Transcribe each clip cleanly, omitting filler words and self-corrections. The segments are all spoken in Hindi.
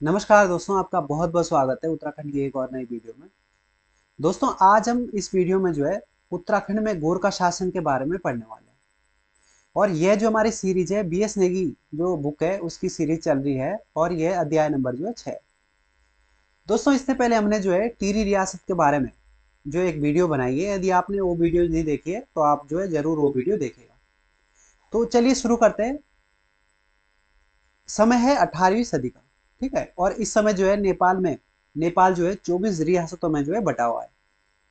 नमस्कार दोस्तों, आपका बहुत बहुत स्वागत है उत्तराखंड की एक और नई वीडियो में। दोस्तों, आज हम इस वीडियो में जो है उत्तराखंड में गोरखा शासन के बारे में पढ़ने वाले हैं। और यह जो हमारी सीरीज है बी एस नेगी जो बुक है उसकी सीरीज चल रही है और यह अध्याय नंबर जो है 6। दोस्तों, इससे पहले हमने जो है टिहरी रियासत के बारे में जो एक वीडियो बनाई है। यदि आपने वो वीडियो नहीं देखी है तो आप जो है जरूर वो वीडियो देखिएगा। तो चलिए शुरू करते हैं। समय है 18वीं सदी का। ठीक है, और इस समय जो है नेपाल जो है 24 रियासतों में जो है बटा हुआ है,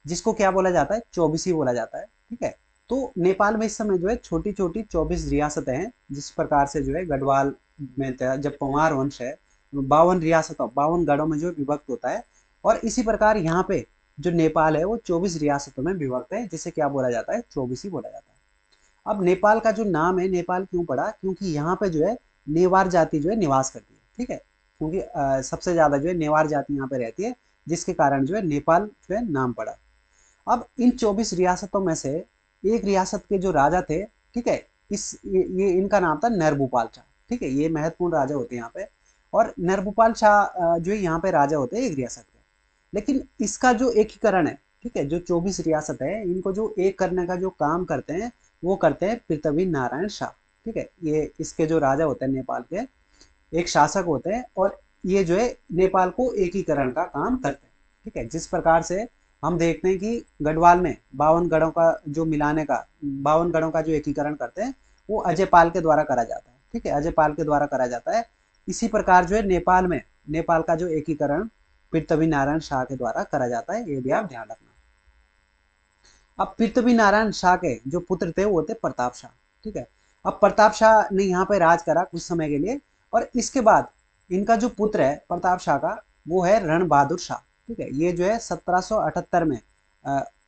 जिसको क्या बोला जाता है, चौबीसी बोला जाता है। ठीक है, तो नेपाल में इस समय जो है छोटी छोटी 24 रियासतें हैं। जिस प्रकार से जो है गढ़वाल में जब पंवार वंश है 52 गढ़ों में जो विभक्त होता है, और इसी प्रकार यहाँ पे जो नेपाल है वो 24 रियासतों में विभक्त है, जिसे क्या बोला जाता है, चौबीसी बोला जाता है। अब नेपाल का जो नाम है नेपाल क्यों पड़ा, क्योंकि यहाँ पे जो है नेवार जाति जो है निवास करती है। ठीक है, क्योंकि सबसे ज्यादा जो है नेवार जाति यहाँ पे रहती है, जिसके कारण जो है नेपाल जो है नाम पड़ा। अब इन 24 रियासतों में से एक रियासत के जो राजा थे, ठीक है, ये इनका नाम था नरभूपाल शाह। ठीक है, ये महत्वपूर्ण राजा होते हैं यहाँ पे। और नरभूपाल शाह जो है यहाँ पे राजा होते हैं एक रियासत के। लेकिन इसका जो एकीकरण है, ठीक है, जो 24 रियासत है इनको जो एक करने का जो काम करते हैं वो करते हैं पृथ्वी नारायण शाह। ठीक है, ये इसके जो राजा होते हैं नेपाल के, एक शासक होते हैं, और ये जो है नेपाल को एकीकरण का काम करते हैं। ठीक है, जिस प्रकार से हम देखते हैं कि गढ़वाल में 52 गढ़ों का जो मिलाने का 52 गढ़ों का जो एकीकरण करते हैं वो अजय पाल के द्वारा करा जाता है। ठीक है, अजय पाल के द्वारा करा जाता है। इसी प्रकार जो है नेपाल में नेपाल का जो एकीकरण पृथ्वी नारायण शाह के द्वारा करा जाता है, ये भी आप ध्यान रखना। अब पृथ्वी नारायण शाह के जो पुत्र थे वो थे प्रताप शाह। ठीक है, अब प्रताप शाह ने यहाँ पे राज करा कुछ समय के लिए, और इसके बाद इनका जो पुत्र है प्रताप शाह का वो है रण बहादुर शाह। ठीक है, ये जो है 1778 में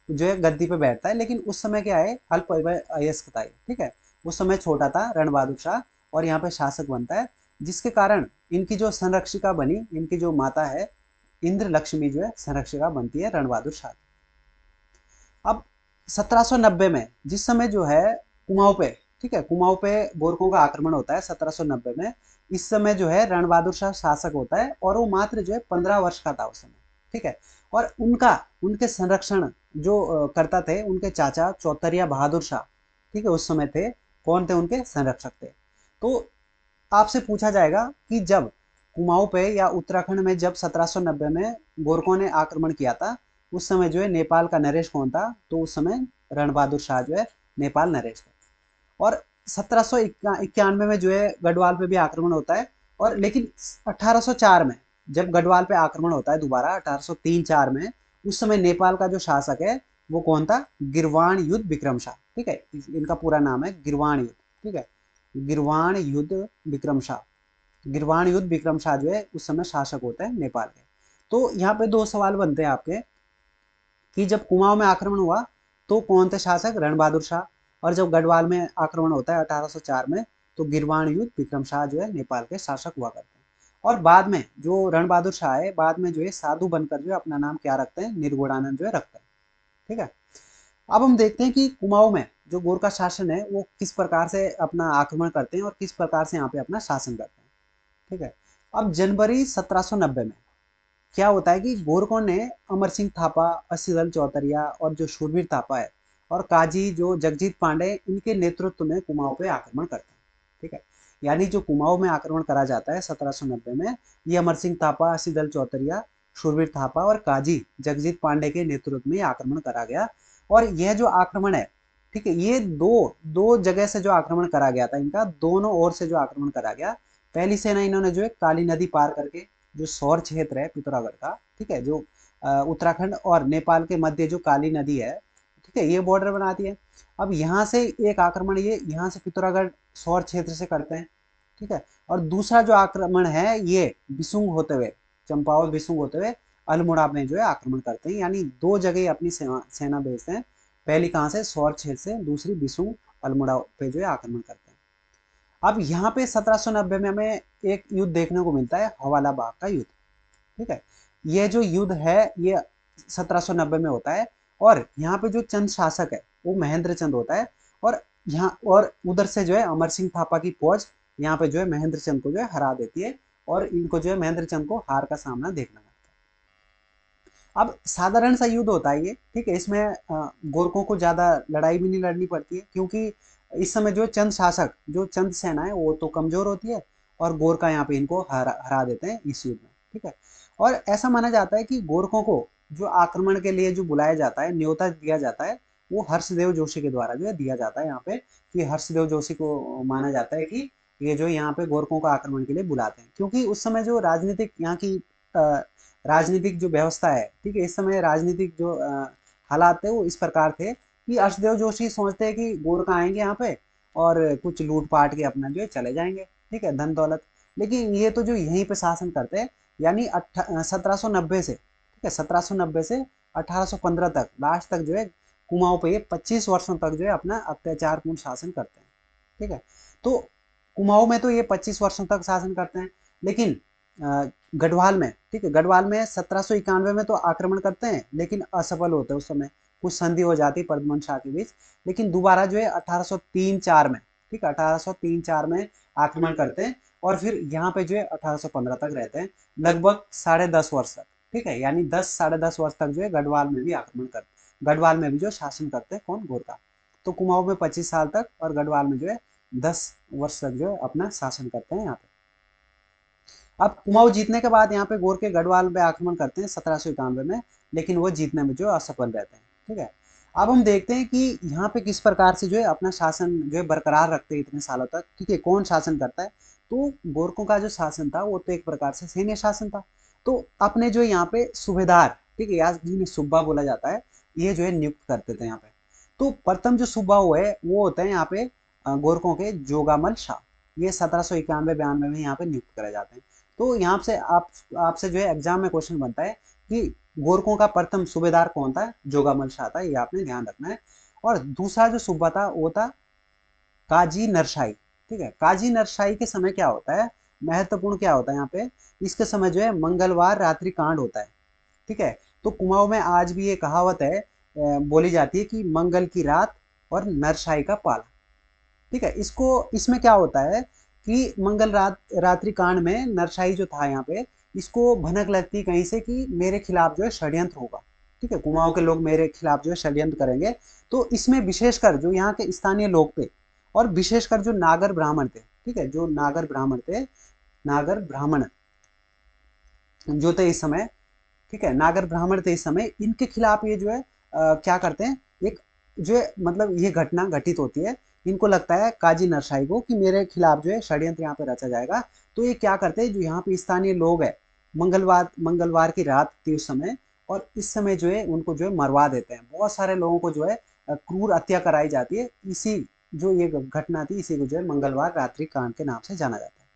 जो है गद्दी पे बैठता है, लेकिन उस समय क्या है, अल्प वयस्क था। ठीक है, उस समय छोटा था रण बहादुर शाह, और यहाँ पे शासक बनता है, जिसके कारण इनकी जो संरक्षिका बनी, इनकी जो माता है इंद्र लक्ष्मी जो है संरक्षिका बनती है रण बहादुर शाह। अब 1790 में जिस समय जो है कुमाऊं पे, ठीक है, कुमाऊं पे गोरखों का आक्रमण होता है 1790 में। इस समय जो है रण बहादुर शाह शासक होता है, और वो मात्र जो है 15 वर्ष का था उस समय। ठीक है, और उनके संरक्षण जो करता थे उनके चाचा चौतरिया बहादुर शाह। ठीक है, उस समय थे, कौन थे, उनके संरक्षक थे। तो आपसे पूछा जाएगा कि जब कुमाऊं पे या उत्तराखंड में जब 1790 में गोरखों ने आक्रमण किया था, उस समय जो है नेपाल का नरेश कौन था, तो उस समय रण बहादुर शाह जो है नेपाल नरेश थे। और 1791 में जो है गढ़वाल पे भी आक्रमण होता है, और लेकिन 1804 में जब गढ़वाल पे आक्रमण होता है दोबारा 1803-4 में, उस समय नेपाल का जो शासक है वो कौन था, गिरवाण युद्ध विक्रम शाह। ठीक है, इनका पूरा नाम है गिरवाण युद्ध। ठीक है, गिरवाण युद्ध विक्रम शाह। गिरवाण युद्ध विक्रम शाह जो है उस समय शासक होते हैं नेपाल के। तो यहाँ पे दो सवाल बनते हैं आपके कि जब कुमाऊं में आक्रमण हुआ तो कौन थे शासक, रण बहादुर शाह, और जब गढ़वाल में आक्रमण होता है 1804 में तो गिरवाण युद्ध विक्रम शाह जो है नेपाल के शासक हुआ करते हैं। और बाद में जो रण बहादुर शाह है बाद में जो है साधु बनकर जो है अपना नाम क्या रखते हैं, निर्गुणानंद जो है रखते हैं। ठीक है, अब हम देखते हैं कि कुमाऊं में जो गोरखा शासन है वो किस प्रकार से अपना आक्रमण करते हैं और किस प्रकार से यहाँ पे अपना शासन करते हैं। ठीक है, अब जनवरी 1790 में क्या होता है कि गोरखों ने अमर सिंह थापा, अस्सीदल चौतरिया और जो शूरवीर थापा है और काजी जो जगजीत पांडे, इनके नेतृत्व में कुमाऊं पे आक्रमण करते हैं। ठीक है, यानी जो कुमाऊं में आक्रमण करा जाता है 1790 में, ये अमर सिंह थापा, अस्सीदल चौतरिया, शूरवीर थापा और काजी जगजीत पांडे के नेतृत्व में आक्रमण करा गया। और यह जो आक्रमण है, ठीक है, ये दो दो जगह से जो आक्रमण करा गया था, इनका दोनों ओर से जो आक्रमण करा गया। पहली सेना इन्होंने जो है काली नदी पार करके जो सौर क्षेत्र है पिथौरागढ़ का, ठीक है, जो उत्तराखंड और नेपाल के मध्य जो काली नदी है, ठीक है, ये बॉर्डर बनाती है। अब यहाँ से एक आक्रमण ये यहाँ से पिथौरागढ़ सौर क्षेत्र से करते हैं। ठीक है, और दूसरा जो आक्रमण है ये बिसुंग होते हुए, चंपावत बिसुंग होते हुए अल्मोड़ा में जो है आक्रमण करते हैं। यानी दो जगह अपनी सेना भेजते हैं। पहली कहाँ से, सौर क्षेत्र से, दूसरी बिसुंग अल्मोड़ा पे जो है आक्रमण करते हैं। अब यहाँ पे 1790 में हमें एक युद्ध देखने को मिलता है, हवाला बाग का युद्ध। ठीक है, ये जो युद्ध है ये 1790 में होता है, और यहाँ पे जो चंद शासक है वो महेंद्र चंद होता है। और यहाँ और उधर से जो है अमर सिंह थापा की फौज यहाँ पे जो है महेंद्र चंद को जो है हरा देती है, और इनको जो है महेंद्र चंद को हार का सामना देखना पड़ता है। अब साधारण सा युद्ध होता है ये, ठीक है, इसमें गोरखों को ज्यादा लड़ाई भी नहीं लड़नी पड़ती है, क्योंकि इस समय जो चंद शासक, जो चंद सेना है वो तो कमजोर होती है, और गोरखा यहाँ पे इनको हरा देते हैं इस युद्ध में, ठीक है। और ऐसा माना जाता है कि गोरखों को जो आक्रमण के लिए जो बुलाया जाता है, न्योता दिया जाता है, वो हर्षदेव जोशी के द्वारा जो है दिया जाता है यहाँ पे, कि हर्षदेव जोशी को माना जाता है कि ये जो यहाँ पे गोरखों को आक्रमण के लिए बुलाते हैं, क्योंकि उस समय जो राजनीतिक यहाँ की राजनीतिक जो व्यवस्था है, ठीक है, इस समय राजनीतिक जो हालात थे वो इस प्रकार थे कि हर्षदेव जोशी सोचते हैं कि गोरखा आएंगे यहाँ पे और कुछ लूट पाट के अपना जो है चले जाएंगे, ठीक है, धन दौलत। लेकिन ये तो जो यहीं पे शासन करते हैं, यानी 1790 से, ठीक है, 1790 से 1815 तक, लास्ट तक जो है कुमाऊं पे ये 25 वर्षों तक जो है अपना अत्याचारपूर्ण शासन करते हैं, ठीक है। तो कुमाऊं में तो ये 25 वर्षों तक शासन करते हैं, लेकिन गढ़वाल में, ठीक है, गढ़वाल में 1791 में तो आक्रमण करते हैं, लेकिन असफल होते हैं उस समय, कुछ संधि हो जाती परदमन शाह के बीच, लेकिन दोबारा जो है 1803-4 में, ठीक है, 1803-4 में आक्रमण करते हैं, और फिर यहाँ पे जो है 1815 तक रहते हैं, लगभग 10.5 वर्ष तक, ठीक है, यानी 10-10.5 वर्ष तक जो है गढ़वाल में भी आक्रमण करते, गढ़वाल में भी जो शासन करते हैं कौन, गोरखा। तो कुमाऊं में 25 साल तक और गढ़वाल में जो है 10 वर्ष तक जो है अपना शासन करते हैं यहाँ पे। अब कुमाऊं जीतने के बाद यहाँ पे गोरखे गढ़वाल पे आक्रमण करते हैं 1791 में, लेकिन वो जीतने में जो असफल रहते हैं, ठीक है। अब हम देखते हैं कि यहाँ पे किस प्रकार से जो है अपना शासन जो है बरकरार रखते हैं इतने सालों तक, ठीक है, कौन शासन करता है। तो गोरखों का जो शासन था वो तो एक प्रकार से सैन्य शासन था। तो अपने जो यहाँ पे सूबेदार, ठीक है, या जिन्हें सूबा बोला जाता है, ये जो है नियुक्त करते थे यहाँ पे। तो प्रथम जो सूबा हुआ है वो होता है यहाँ पे गोरखों के जोगामल शाह, ये 1791-92 में यहाँ पे नियुक्त करे जाते हैं। तो यहाँ से आपसे जो है एग्जाम में क्वेश्चन बनता है कि गोरखों का प्रथम सूबेदार कौन था, जोगामल शाह था, ये आपने ध्यान रखना है। और दूसरा जो सूबा था वो था काजी नरशाही, ठीक है। काजी नरशाही के समय क्या होता है, महत्वपूर्ण क्या होता है यहाँ पे, इसके समय जो है मंगलवार रात्रि कांड होता है, ठीक है। तो कुमाऊं में आज भी ये कहावत है, बोली जाती है कि मंगल की रात और नरशाही का पाला, ठीक है। इसको, इसमें क्या होता है कि मंगल रात्रि कांड में नरशाही जो था यहाँ पे, इसको भनक लगती कहीं से कि मेरे खिलाफ जो है षड्यंत्र होगा, ठीक है, कुमाऊं के लोग मेरे खिलाफ जो है षड्यंत्र करेंगे। तो इसमें विशेषकर जो यहाँ के स्थानीय लोग थे, और विशेषकर जो नागर ब्राह्मण थे, ठीक है, जो नागर ब्राह्मण थे, नागर ब्राह्मण जो थे इस समय, ठीक है, नागर ब्राह्मण थे इस समय, इनके खिलाफ ये जो है क्या करते हैं, एक जो है मतलब ये घटना घटित होती है, इनको लगता है काजी नरशाही को कि मेरे खिलाफ जो है षड्यंत्र यहाँ पे रचा जाएगा। तो ये क्या करते हैं, जो यहाँ पे स्थानीय लोग है, मंगलवार की रात थी उस समय, और इस समय जो है उनको जो है मरवा देते हैं, बहुत सारे लोगों को जो है क्रूर हत्या कराई जाती है। इसी जो ये घटना थी, इसी को जो है मंगलवार रात्रि कांड के नाम से जाना जाता है,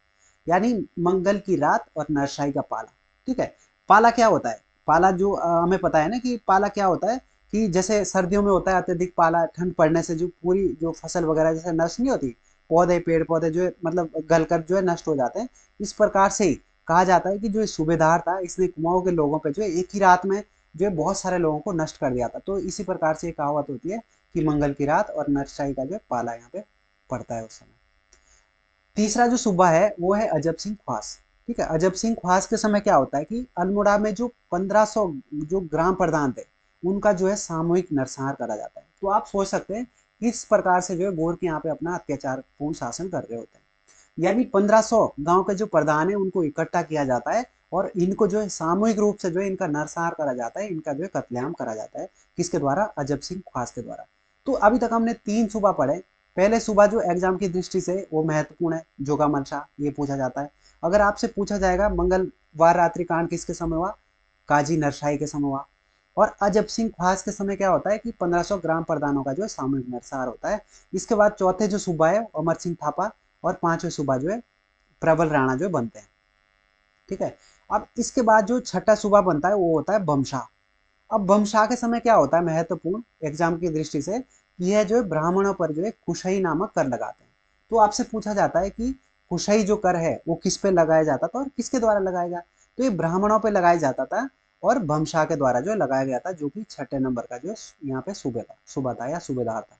यानी मंगल की रात और नरशाही का पाला, ठीक है। पाला क्या होता है, पाला जो हमें पता है ना कि पाला क्या होता है, कि जैसे सर्दियों में होता है अत्यधिक पाला, ठंड पड़ने से जो पूरी जो फसल वगैरह जैसे नष्ट नहीं होती, पौधे पेड़ पौधे जो है मतलब गलकर जो है नष्ट हो जाते हैं, इस प्रकार से ही कहा जाता है कि जो सूबेदार था इसने कुमाऊं के लोगों पे जो है एक ही रात में जो है बहुत सारे लोगों को नष्ट कर दिया था। तो इसी प्रकार से कहावत होती है कि मंगल की रात और नरशाही का जो पाला यहाँ पे पड़ता है उस समय। तीसरा जो सूबा है वो है अजब सिंह ख्वास, ठीक है। अजब सिंह ख्वास के समय क्या होता है कि अल्मोड़ा में जो 1500 जो ग्राम प्रधान थे, उनका जो है सामूहिक नरसंहार करा जाता है। तो आप सोच सकते हैं किस प्रकार से जो है गोरखे यहाँ पे अपना अत्याचारपूर्ण शासन कर रहे होते हैं, यानी 1500 गांव के जो प्रधान है उनको इकट्ठा किया जाता है, और इनको जो है सामूहिक रूप से जो है इनका नरसंहार करा जाता है, इनका जो है कत्लेआम करा जाता है, किसके द्वारा, अजब सिंह ख्वास के द्वारा। तो अभी तक हमने 3 सूबा पढ़े। पहले सूबा जो एग्जाम की दृष्टि से वो महत्वपूर्ण है, जोगामल शाह, ये पूछा जाता है। अगर आपसे पूछा जाएगा मंगलवार रात्रि कांड किसके समय हुआ, काजी नरशाही के समय हुआ। और अजब सिंह ख्वास के समय क्या होता है कि 1500 ग्राम प्रधानों का जो है सामूहिक नरसंहार होता है। इसके बाद चौथे जो सूबा है अमर सिंह थापा, और 5वें सूबा जो है प्रबल राणा जो बनते हैं, ठीक है। अब इसके बाद जो छठा सूबा बनता है वो होता है बमशाह। अब बमशाह के समय क्या होता है महत्वपूर्ण एग्जाम की दृष्टि से, यह जो है ब्राह्मणों पर जो है कुशई नामक कर लगाते हैं। तो आपसे पूछा जाता है कि कुशई जो कर है वो किस पे लगाया जाता था और किसके द्वारा लगाया गया, तो ये ब्राह्मणों पे लगाया जाता था, और बमशाह के द्वारा जो लगाया गया था, जो कि छठे नंबर का जो यहाँ पे सूबा था या सूबेदार था।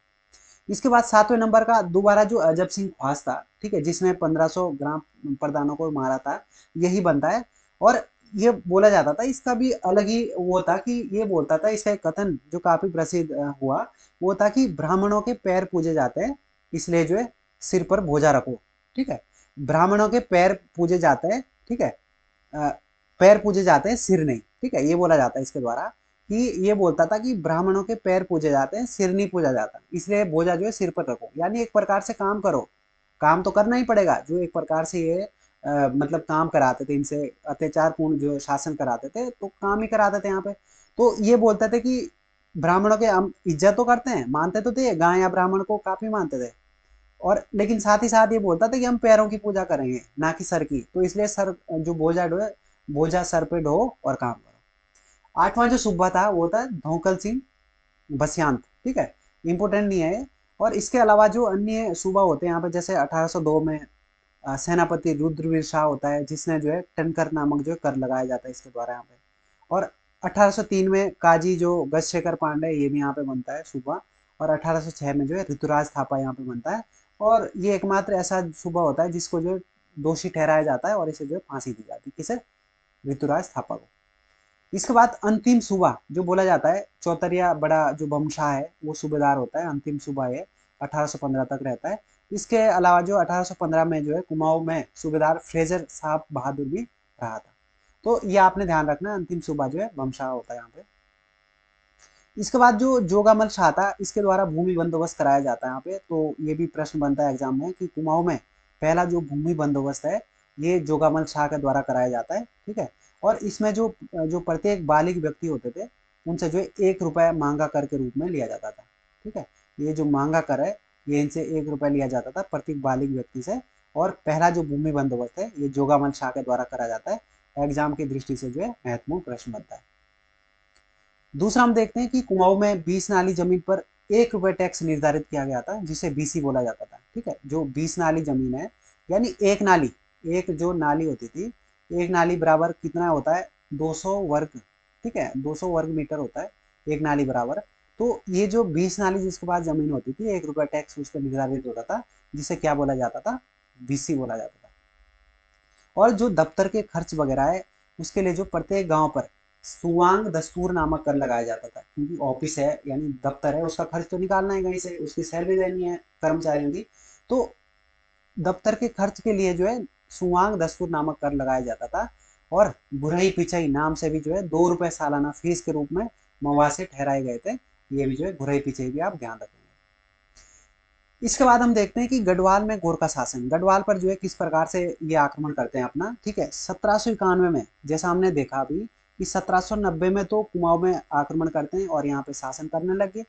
इसके बाद 7वें नंबर का दोबारा जो अजब सिंह ख्वास था, ठीक है, जिसने 1500 ग्राम प्रधानों को मारा था, यही बनता है। और ये बोला जाता था, इसका भी अलग ही वो था कि ये बोलता था, इसका एक कथन जो काफी प्रसिद्ध हुआ, वो था कि ब्राह्मणों के पैर पूजे जाते हैं, इसलिए जो है सिर पर बोझा रखो, ठीक है। ब्राह्मणों के पैर पूजे जाते हैं, ठीक है, अ, पैर पूजे जाते हैं, सिर नहीं, ठीक है, ये बोला जाता है इसके द्वारा, कि ये बोलता था कि ब्राह्मणों के पैर पूजे जाते हैं, सिर नहीं पूजा जाता, इसलिए बोझा जो है सिर पर रखो, यानी एक प्रकार से काम करो, काम तो करना ही पड़ेगा, जो एक प्रकार से ये मतलब काम कराते थे इनसे, अत्याचारपूर्ण जो शासन कराते थे, तो काम ही कराते थे यहाँ पे। तो ये बोलते थे कि ब्राह्मणों के हम इज्जत तो करते हैं, मानते तो थे, गाय या ब्राह्मण को काफी मानते थे, और लेकिन साथ ही साथ ये बोलता था कि हम पैरों की पूजा करेंगे, ना कि सर की, तो इसलिए सर जो बोझा ढो, बोझा सर पे ढो और काम करो। 8वां जो सूबा था वो था धौकल सिंह बस्यांत, ठीक है, इंपोर्टेंट नहीं है। और इसके अलावा जो अन्य सूबा होते हैं यहाँ पे, जैसे 1802 में सेनापति रुद्रवीर शाह होता है, जिसने जो है टनकर नामक जो कर लगाया जाता है इसके द्वारा यहाँ पे। और 1803 में काजी जो गजशेखर पांडे, ये भी यहाँ पे बनता है सूबा। और 1806 में जो है ऋतुराज थापा यहाँ पे बनता है, और ये एकमात्र ऐसा सूबा होता है जिसको जो दोषी ठहराया जाता है और इसे जो है फांसी दी जाती है, किसे, ऋतुराज थापा को। इसके बाद अंतिम सूबा जो बोला जाता है, चौतरिया बड़ा जो बमशाह है वो सूबेदार होता है, अंतिम सूबा ये 1815 तक रहता है। इसके अलावा जो 1815 में जो है कुमाऊं में सूबेदार फ्रेजर साहब बहादुर भी रहा था। तो ये आपने ध्यान रखना, अंतिम सूबा जो है बमशाह होता है यहाँ पे। इसके बाद जो जोगामल शाह था, इसके द्वारा भूमि बंदोबस्त कराया जाता है यहाँ पे, तो ये भी प्रश्न बनता है एग्जाम में कि कुमाऊं में पहला जो भूमि बंदोबस्त है ये जोगामल शाह के द्वारा कराया जाता है, ठीक है। और इसमें जो जो प्रत्येक बालिग व्यक्ति होते थे, उनसे जो है 1 रुपया मांगा कर के रूप में लिया जाता था, ठीक है। ये जो मांगा कर है, ये इनसे 1 रुपया लिया जाता था प्रत्येक बालिग व्यक्ति से। और पहला जो भूमि बंदोबस्त है ये जोगामल शाह के द्वारा कराया जाता है, एग्जाम की दृष्टि से जो है महत्वपूर्ण प्रश्न बनता है। दूसरा हम देखते हैं कि कुमाऊं में 20 नाली जमीन पर 1 रुपये टैक्स निर्धारित किया गया था, जिसे बीसी बोला जाता था, ठीक है। जो 20 नाली जमीन है, यानी एक नाली, एक जो नाली होती थी, एक नाली बराबर कितना होता है, 200 वर्ग, ठीक है, 200 वर्ग मीटर होता है एक नाली बराबर। तो ये जो 20 नाली जिसके पास जमीन होती थी, 1 रुपया टैक्स उस पर निर्धारित होता था, जिसे क्या बोला जाता था, बीसी बोला जाता था। और जो दफ्तर के खर्च वगैरह है, उसके लिए जो प्रत्येक गांव पर सुवांग दस्तूर नामक कर लगाया जाता था, क्योंकि ऑफिस है यानी दफ्तर है, उसका खर्च तो निकालना है कहीं से, उसकी सैलरी देनी है कर्मचारियों की। तो दफ्तर के खर्च के लिए जो है सुवांग दस्तूर नामक कर लगाया जाता था। और बुरई पिचई नाम से भी जो है 2 रुपए सालाना फीस के रूप में मवासे ठहराए गए थे। ये भी जो है बुरई पिचई भी आप ध्यान रखेंगे। इसके बाद हम देखते हैं कि गढ़वाल में गोरखा शासन, गढ़वाल पर जो है किस प्रकार से ये आक्रमण करते हैं अपना, ठीक है। 1791 में जैसा हमने देखा अभी कि 1790 में तो कुमाऊं में आक्रमण करते हैं और यहाँ पे शासन करने लगे।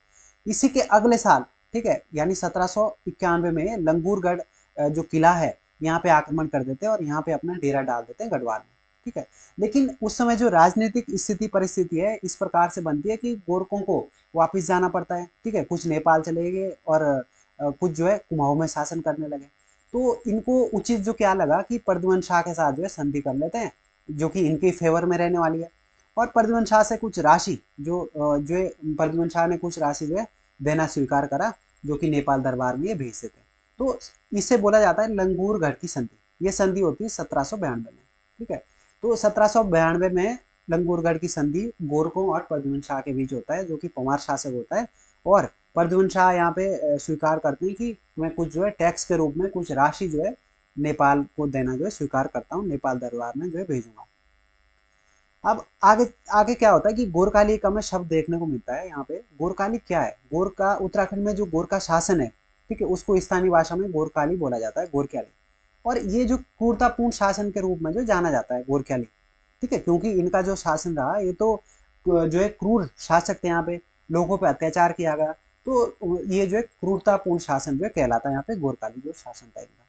इसी के अगले साल, ठीक है, यानी 1791 में लंगूरगढ़ जो किला है यहाँ पे आक्रमण कर देते हैं और यहाँ पे अपना डेरा डाल देते हैं गढ़वाल में, ठीक है। लेकिन उस समय जो राजनीतिक स्थिति परिस्थिति है इस प्रकार से बनती है कि गोरखों को वापिस जाना पड़ता है, ठीक है। कुछ नेपाल चले गए और कुछ जो है कुमाऊं में शासन करने लगे। तो इनको उचित जो क्या लगा कि प्रद्युमन शाह के साथ जो है संधि कर लेते हैं, जो कि इनके फेवर में रहने वाली है। और प्रद्युमन शाह से कुछ राशि जो है प्रद्युमन शाह ने कुछ राशि जो है देना स्वीकार करा, जो कि नेपाल दरबार में ये भेजते थे। तो इससे बोला जाता है लंगूरगढ़ की संधि। ये संधि होती है 1792 में, ठीक है। तो 1792 में लंगूरगढ़ की संधि गोरखों और प्रद्युमन शाह के बीच होता है, जो कि पंवार शासक होता है। और प्रद्युमन शाह यहाँ पे स्वीकार करते हैं कि मैं कुछ जो है टैक्स के रूप में कुछ राशि जो है नेपाल को देना जो है स्वीकार करता हूँ, नेपाल दरबार में जो है भेजूंगा। अब आगे आगे क्या होता है कि गोरकाली का हमें शब्द देखने को मिलता है यहाँ पे। गोरकाली क्या है, गोरका उत्तराखंड में जो गोरका शासन है, ठीक है, उसको स्थानीय भाषा में गोरकाली बोला जाता है, गोरख्याली। और ये जो क्रूरतापूर्ण शासन के रूप में जो जाना जाता है गोरख्याली, ठीक है, क्योंकि इनका जो शासन रहा ये तो जो है क्रूर शासक थे, यहाँ पे लोगों पे अत्याचार किया गया। तो ये जो है क्रूरतापूर्ण शासन जो है कहलाता है यहाँ पे गोरकाली जो शासन था इनका।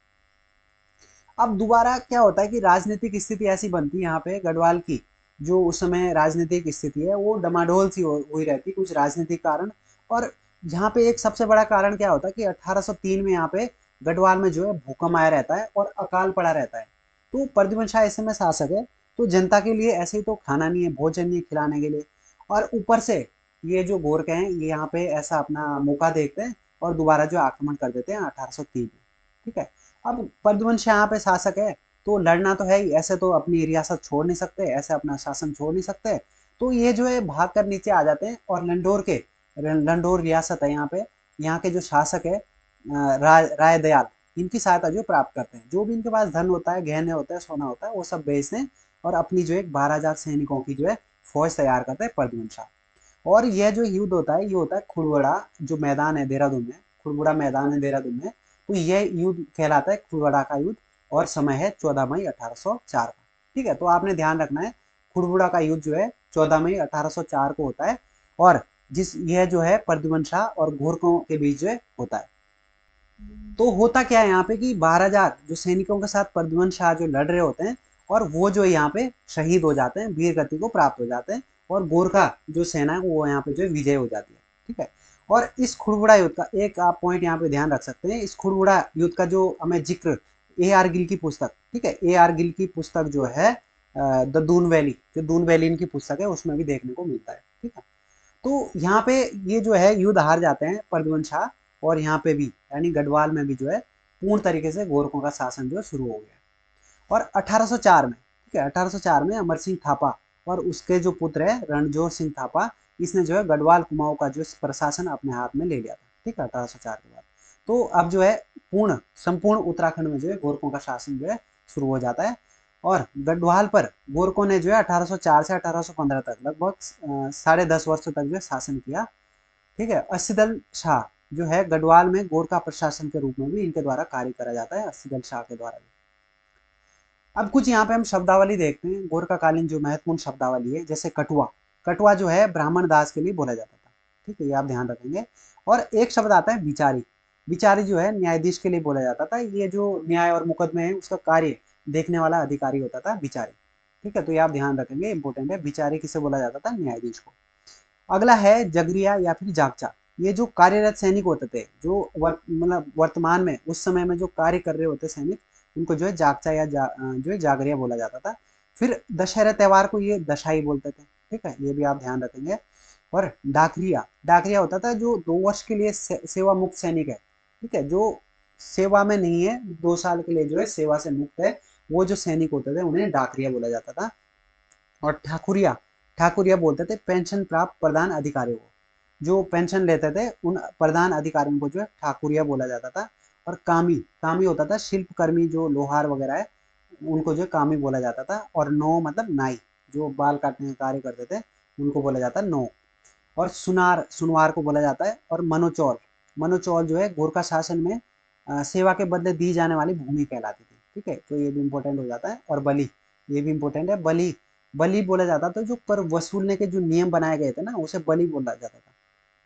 अब दोबारा क्या होता है कि राजनीतिक स्थिति ऐसी बनती है यहाँ पे गढ़वाल की, जो उस समय राजनीतिक स्थिति है वो डमाडोल सी हुई रहती कुछ राजनीतिक कारण। और यहाँ पे एक सबसे बड़ा कारण क्या होता है कि 1803 में यहाँ पे गढ़वाल में जो है भूकंप आया रहता है और अकाल पड़ा रहता है। तो प्रद्युमन शाह इस समय शासक है, तो जनता के लिए ऐसे ही तो खाना नहीं है, भोजन नहीं खिलाने के लिए। और ऊपर से ये जो गोरखे हैं ये यहाँ पे ऐसा अपना मौका देखते हैं और दोबारा जो आक्रमण कर देते हैं 1803 में। ठीक है, अब प्रद्युमन शाह यहाँ पे शासक है, तो लड़ना तो है ही, ऐसे तो अपनी रियासत छोड़ नहीं सकते, ऐसे अपना शासन छोड़ नहीं सकते, तो ये जो है भाग कर नीचे आ जाते हैं और लंडोर रियासत है यहाँ पे, यहाँ के जो शासक है राय दयाल, इनकी सहायता जो प्राप्त करते हैं, जो भी इनके पास धन होता है, गहने होते हैं, सोना होता है, वो सब बेचते हैं और अपनी जो एक 12,000 सैनिकों की जो है फौज तैयार करते हैं प्रद्युमन शाह। और यह जो युद्ध होता है, ये होता है खुड़बड़ा जो मैदान है देहरादून में, खुड़बड़ा मैदान है देहरादून में, तो यह युद्ध कहलाता है खुड़बड़ा का युद्ध और समय है 14 मई 1804 का। ठीक है, तो आपने ध्यान रखना है खुड़बड़ा का युद्ध जो है 14 मई 1804 को होता है और यह जो है प्रद्युमन शाह और घोरकों के बीच जो है होता है। तो होता क्या है यहाँ पे कि 12,000 जो सैनिकों के साथ प्रद्युमन शाह जो लड़ रहे होते हैं और वो जो यहाँ पे शहीद हो जाते हैं, वीर गति को प्राप्त हो जाते हैं और गोरखा जो सेना है वो यहाँ पे जो विजय हो जाती है। ठीक है, और इस खुड़बुड़ा युद्ध का एक आप पॉइंट यहाँ पे ध्यान रख सकते हैं, इस खुड़बुड़ा युद्ध का जो हमें जिक्र A.R. गिल की पुस्तक, ठीक है, A.R. गिल की पुस्तक जो है द दून वैली, जो दून वैली इनकी पुस्तक है, उसमें भी देखने को मिलता है। ठीक है, तो यहाँ पे ये जो है युद्ध हार जाते हैं प्रद्युमन शाह और यहाँ पे भी यानी गढ़वाल में भी जो है पूर्ण तरीके से गोरखों का शासन जो है शुरू हो गया। और 1804 में, ठीक है, 1804 में अमर सिंह थापा और उसके जो पुत्र है रणजोर सिंह थापा, इसने जो है गढ़वाल कुमाऊं का जो प्रशासन अपने हाथ में ले लिया था। ठीक है, 1804 के बाद तो अब जो है संपूर्ण उत्तराखंड में जो है गोरखों का शासन जो है शुरू हो जाता है और गढ़वाल पर गोरखों ने जो है 1804 से 1815 तक लगभग 10.5 वर्षों तक जो है शासन किया। ठीक है, अस्सीदल शाह जो है गढ़वाल में गोरखा प्रशासन के रूप में भी इनके द्वारा कार्य करा जाता है, अस्सीदल शाह के द्वारा भी। अब कुछ यहाँ पे हम शब्दावली देखते हैं, गोरखा कालीन जो महत्वपूर्ण शब्दावली है, जैसे कटुआ, कटुआ जो है ब्राह्मण दास के लिए बोला जाता था। ठीक है, ये आप ध्यान रखेंगे। और एक शब्द आता है बिचारी, बिचारी जो है न्यायाधीश के लिए बोला जाता था, ये जो न्याय और मुकदमे है उसका कार्य देखने वाला अधिकारी होता था बिचारी। ठीक है, तो ये आप ध्यान रखेंगे, इंपॉर्टेंट है, बिचारी किसे बोला जाता था, न्यायाधीश को। अगला है जगरिया या फिर जागचा, ये जो कार्यरत सैनिक होते थे, जो मतलब वर्तमान में उस समय में जो कार्य कर रहे होते सैनिक, उनको जो है जागचा या जो है जागरिया बोला जाता था। फिर दशहरा त्यौहार को ये दशाई बोलते थे। ठीक है, ये भी आप ध्यान रखेंगे। और डाकरिया, डाकरिया होता था जो 2 वर्ष के लिए सेवा मुक्त सैनिक है। ठीक है, जो सेवा में नहीं है, 2 साल के लिए जो है सेवा से मुक्त है, वो जो सैनिक होते थे उन्हें डाकरिया बोला जाता था। और ठाकुरिया, ठाकुरिया बोलते थे पेंशन प्राप्त प्रधान अधिकारियों को, जो पेंशन लेते थे उन प्रधान अधिकारियों को जो है ठाकुरिया बोला जाता था। और कामी, कामी होता था शिल्पकर्मी जो लोहार वगैरह है, उनको जो कामी बोला जाता था। और नो मतलब नाई, जो बाल काटने का कार्य करते थे उनको बोला जाता है नो। और सुनार, सुनवार को बोला जाता है। और मनोचौल, मनोचौल जो है गोरखा शासन में सेवा के बदले दी जाने वाली भूमि कहलाती थी। ठीक है, तो ये भी इंपॉर्टेंट हो जाता है। और बलि, ये भी इंपॉर्टेंट है, बलि, बलि बोला जाता था, जो कर वसूलने के जो नियम बनाए गए थे ना, उसे बलि बोला जाता था।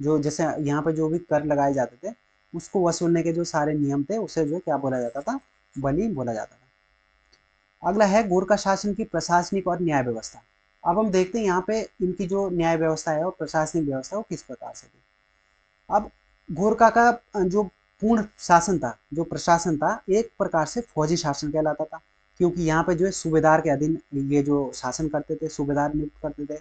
जो जैसे यहाँ पे जो भी कर लगाए जाते थे उसको वसूलने के जो सारे नियम थे उसे जो क्या बोला जाता था, बलि बोला जाता था। अगला है गोरखा शासन की प्रशासनिक और न्याय व्यवस्था। अब हम देखते हैं यहाँ पे इनकी जो न्याय व्यवस्था है और प्रशासनिक व्यवस्था वो किस प्रकार से थी। अब गोरखा का जो पूर्ण शासन था, जो प्रशासन था, एक प्रकार से फौजी शासन कहलाता था, क्योंकि यहाँ पे जो है सूबेदार के अधीन ये जो शासन करते थे, सूबेदार नियुक्त करते थे।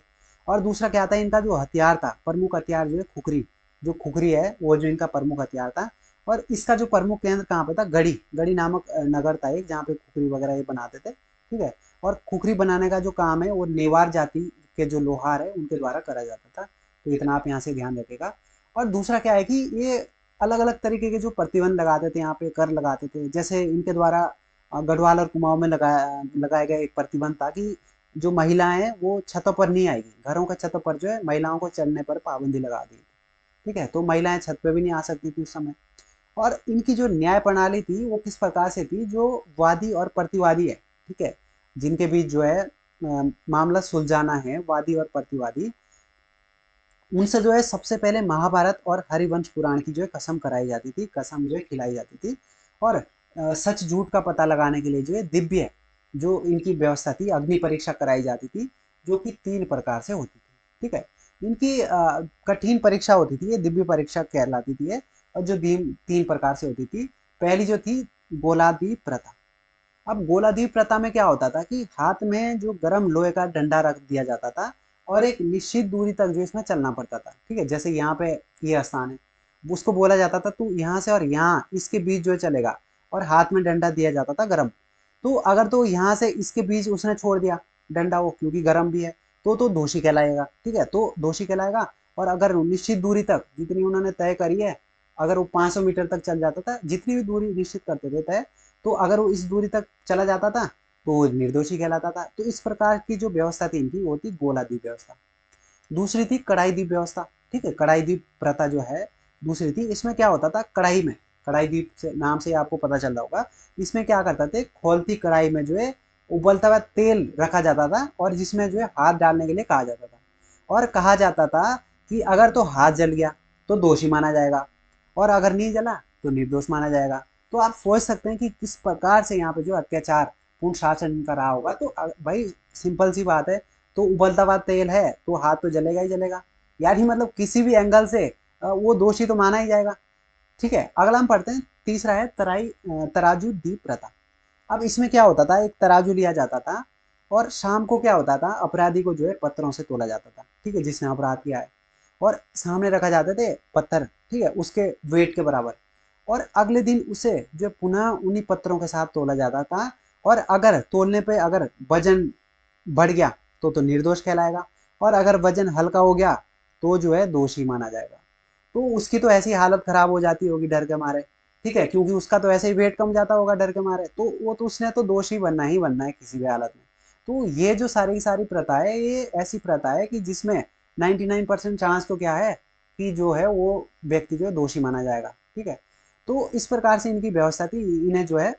और दूसरा क्या था, इनका जो हथियार था, प्रमुख हथियार जो है खुखरी, जो खुखरी है वो जो इनका प्रमुख हथियार था। और इसका जो प्रमुख केंद्र कहाँ पे था, गढ़ी, गढ़ी नामक नगर था एक, जहाँ पे खुखरी वगैरह ये बनाते थे। ठीक है, और खुखरी बनाने का जो काम है वो नेवार जाति के जो लोहार है उनके द्वारा करा जाता था। तो इतना आप यहाँ से ध्यान रखेगा। और दूसरा क्या है कि ये अलग अलग तरीके के जो प्रतिबंध लगाते थे, यहाँ पे कर लगाते थे, जैसे इनके द्वारा गढ़वाल और कुमाऊं में लगाया गया एक प्रतिबंध था कि जो महिलाएं हैं वो छतों पर नहीं आएगी, घरों के छतों पर जो है महिलाओं को चढ़ने पर पाबंदी लगा दी। ठीक है, तो महिलाएं छत पे भी नहीं आ सकती थी उस समय। और इनकी जो न्याय प्रणाली थी वो किस प्रकार से थी, जो वादी और प्रतिवादी है, ठीक है, जिनके बीच जो है मामला सुलझाना है, वादी और प्रतिवादी, उनसे जो है सबसे पहले महाभारत और हरिवंश पुराण की जो है कसम कराई जाती थी, कसम जो है खिलाई जाती थी। और सच झूठ का पता लगाने के लिए जो है दिव्य जो इनकी व्यवस्था थी, अग्नि परीक्षा कराई जाती थी, जो कि 3 प्रकार से होती थी। ठीक है, इनकी कठिन परीक्षा होती थी, ये दिव्य परीक्षा कहलाती थी। और जो 3 प्रकार से होती थी, पहली जो थी गोलादीप प्रथा। अब गोलादीप प्रथा में क्या होता था कि हाथ में जो गर्म लोहे का डंडा रख दिया जाता था और एक निश्चित दूरी तक जो इसमें चलना पड़ता था। ठीक है, जैसे यहाँ पे ये स्थान है उसको बोला जाता था तू यहाँ से और यहाँ इसके बीच जो है चलेगा, और हाथ में डंडा दिया जाता था गरम। तो अगर तो यहाँ से इसके बीच उसने छोड़ दिया डंडा, वो क्योंकि गरम भी है, तो दोषी कहलाएगा, ठीक है, तो दोषी कहलाएगा। और अगर निश्चित दूरी तक जितनी उन्होंने तय करी है, अगर वो 500 मीटर तक चल जाता था, जितनी भी दूरी निश्चित करते थे तय, तो अगर वो इस दूरी तक चला जाता था तो निर्दोषी कहलाता था। तो इस प्रकार की जो व्यवस्था थी इनकी, वो थी गोलादीप व्यवस्था। दूसरी थी कड़ाई दीप व्यवस्था, ठीक है, कड़ाई दीप प्रथा जो है दूसरी थी। इसमें क्या होता था, कढ़ाई में, कढ़ाई दीप से नाम से आपको पता चल रहा होगा, इसमें क्या करते थे, खोलती कढ़ाई में जो है उबलता हुआ तेल रखा जाता था, और जिसमें जो है हाथ डालने के लिए कहा जाता था, और कहा जाता था कि अगर तो हाथ जल गया तो दोषी माना जाएगा, और अगर नहीं जला तो निर्दोष माना जाएगा। तो आप सोच सकते हैं कि किस प्रकार से यहाँ पे जो अत्याचार पूर्ण शासन इनका रहा होगा। तो भाई सिंपल सी बात है, तो उबलता हुआ तेल है तो हाथ तो जलेगा ही जलेगा, यानी मतलब किसी भी एंगल से वो दोषी तो माना ही जाएगा। ठीक है, अगला हम पढ़ते हैं, तीसरा है तराजू दीप प्रथा। अब इसमें क्या होता था, एक तराजू लिया जाता था, और शाम को क्या होता था, अपराधी को जो है पत्थरों से तोला जाता था, ठीक है, जिसने अपराध किया है, और सामने रखा जाते थे पत्थर, ठीक है, उसके वेट के बराबर, और अगले दिन उसे जो पुनः उन्हीं पत्थरों के साथ तोला जाता था, और अगर तोलने पे अगर वजन बढ़ गया तो निर्दोष कहलाएगा, और अगर वजन हल्का हो गया तो जो है दोषी माना जाएगा। तो उसकी तो ऐसी हालत खराब हो जाती होगी डर के मारे, ठीक है, क्योंकि उसका तो ऐसे ही वेट कम जाता होगा डर के मारे, तो वो तो उसने तो दोषी बनना ही बनना है किसी भी हालत में। तो ये जो सारी की सारी प्रथा है, ये ऐसी प्रथा है कि जिसमें 99% चांस तो क्या है कि जो है वो व्यक्ति जो है दोषी माना जाएगा, ठीक है। तो इस प्रकार से इनकी व्यवस्था थी। इन्हें जो है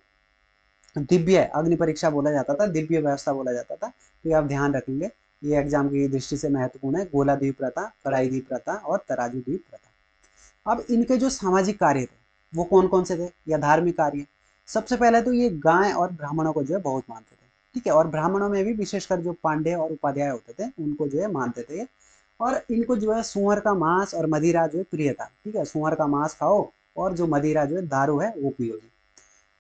दिव्य अग्नि परीक्षा बोला जाता था, दिव्य व्यवस्था बोला जाता था। तो ये आप ध्यान रखेंगे, ये एग्जाम की दृष्टि से महत्वपूर्ण है, गोला द्वीप प्रथा, कड़ाई द्वीप प्रथा और तराजू द्वीप प्रथा। अब इनके जो सामाजिक कार्य थे वो कौन कौन से थे, या धार्मिक कार्य। सबसे पहले तो ये गाय और ब्राह्मणों को जो है बहुत मानते थे, ठीक है, और ब्राह्मणों में भी विशेषकर जो पांडे और उपाध्याय होते थे उनको जो है मानते थे। और इनको जो है सुअर का मांस और मदिरा जो है प्रिय था, ठीक है, सुअर का मांस खाओ और जो मदिरा जो है दारू है वो पियो।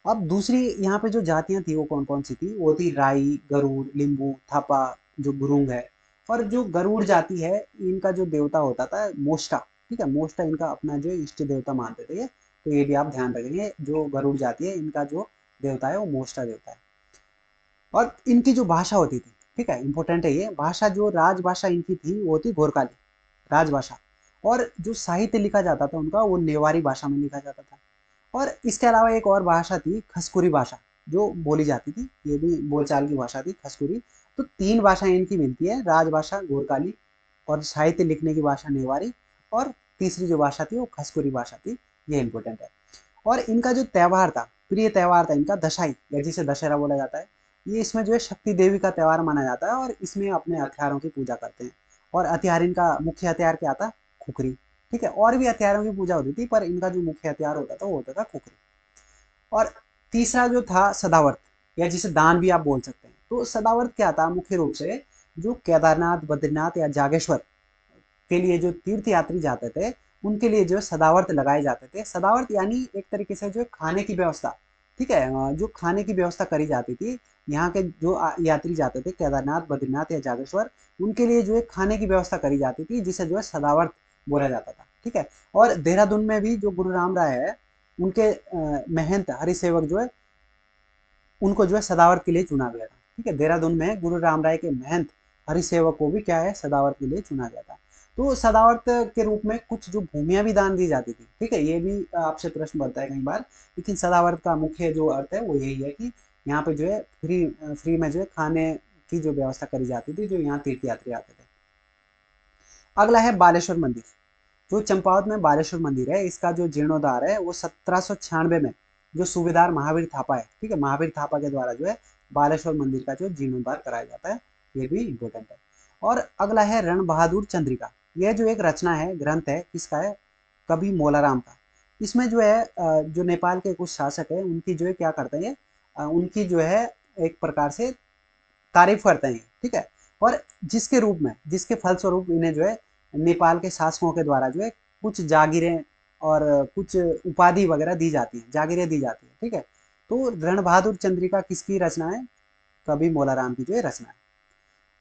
अब दूसरी यहाँ पे जो जातियां थी वो कौन कौन सी थी, वो थी राई, गरुड़, लिंबू, थापा, जो गुरुंग है। और जो गरुड़ जाति है इनका जो देवता होता था मोष्टा, ठीक है, मोष्टा इनका अपना जो इष्ट देवता मानते थे ये। तो ये भी आप ध्यान रखेंगे, जो गरुड़ जाति है इनका जो देवता है वो मोष्टा देवता है। और इनकी जो भाषा होती थी, ठीक है, इंपॉर्टेंट है ये भाषा, जो राजभाषा इनकी थी वो थी गोरकाली राजभाषा। और जो साहित्य लिखा जाता था उनका वो नेवारी भाषा में लिखा जाता था। और इसके अलावा एक और भाषा थी खसकुरी भाषा, जो बोली जाती थी, ये भी बोलचाल की भाषा थी खसकुरी। तो तीन भाषाएं इनकी मिलती है, राजभाषा गोरकाली, और साहित्य लिखने की भाषा नेवारी, और तीसरी जो भाषा थी वो खसकुरी भाषा थी। ये इंपॉर्टेंट है। और इनका जो त्योहार था, प्रिय त्योहार था इनका दशई, या जिसे दशहरा बोला जाता है। ये इसमें जो है शक्ति देवी का त्योहार माना जाता है, और इसमें अपने हथियारों की पूजा करते हैं। और हथियार, इनका मुख्य हथियार क्या था, खुखरी, ठीक है, और भी हथियारों की पूजा होती थी पर इनका जो मुख्य हथियार होता था वो होता था खुखरी। और तीसरा जो था सदावर्त, या जिसे दान भी आप बोल सकते हैं। तो सदावर्त क्या था, मुख्य रूप से जो केदारनाथ, बद्रीनाथ या जागेश्वर के लिए जो तीर्थ यात्री जाते थे उनके लिए जो सदावर्त लगाए जाते थे। सदावर्त यानी एक तरीके से जो खाने की व्यवस्था, ठीक है, जो खाने की व्यवस्था करी जाती थी। यहाँ के जो यात्री जाते थे केदारनाथ, बद्रीनाथ या जागेश्वर, उनके लिए जो है खाने की व्यवस्था करी जाती थी, जिसे जो है सदावर्त बोला जाता था, ठीक है। और देहरादून में भी जो गुरु राम राय है उनके महंत हरिसेवक जो है उनको जो है सदावर्त के लिए चुना गया था, ठीक है, देहरादून में गुरु राम राय के महंत हरिसेवक को भी क्या है सदावर्त के लिए चुना गया था। तो सदावर्त के रूप में कुछ जो भूमियां भी दान दी जाती थी, ठीक है, ये भी आपसे प्रश्न बनता है कई बार। लेकिन सदावर्त का मुख्य जो अर्थ है वो यही है कि यहाँ पे जो है फ्री फ्री में जो है खाने की जो व्यवस्था करी जाती थी जो यहाँ तीर्थ यात्री आते थे। अगला है बालेश्वर मंदिर। जो चंपावत में बालेश्वर मंदिर है, इसका जो जीर्णोद्धार है वो 1796 में जो सूबेदार महावीर थापा है, ठीक है, महावीर थापा के द्वारा जो है बालेश्वर मंदिर का जो जीर्णोद्धार कराया जाता है। ये भी इंपॉर्टेंट है। और अगला है रण बहादुर चंद्रिका। यह जो एक रचना है, ग्रंथ है, किसका है, कवि मोलाराम का। इसमें जो है जो नेपाल के कुछ शासक है उनकी जो है क्या करते हैं, उनकी जो है एक प्रकार से तारीफ करते हैं, ठीक है। और जिसके रूप में, जिसके फलस्वरूप इन्हें जो है नेपाल के शासकों के द्वारा जो है कुछ जागीरें और कुछ उपाधि वगैरह दी जाती है, जागीरें दी जाती है, ठीक है। तो रण बहादुर चंद्रिका किसकी रचना है, कवि मोलाराम की जो है रचना है।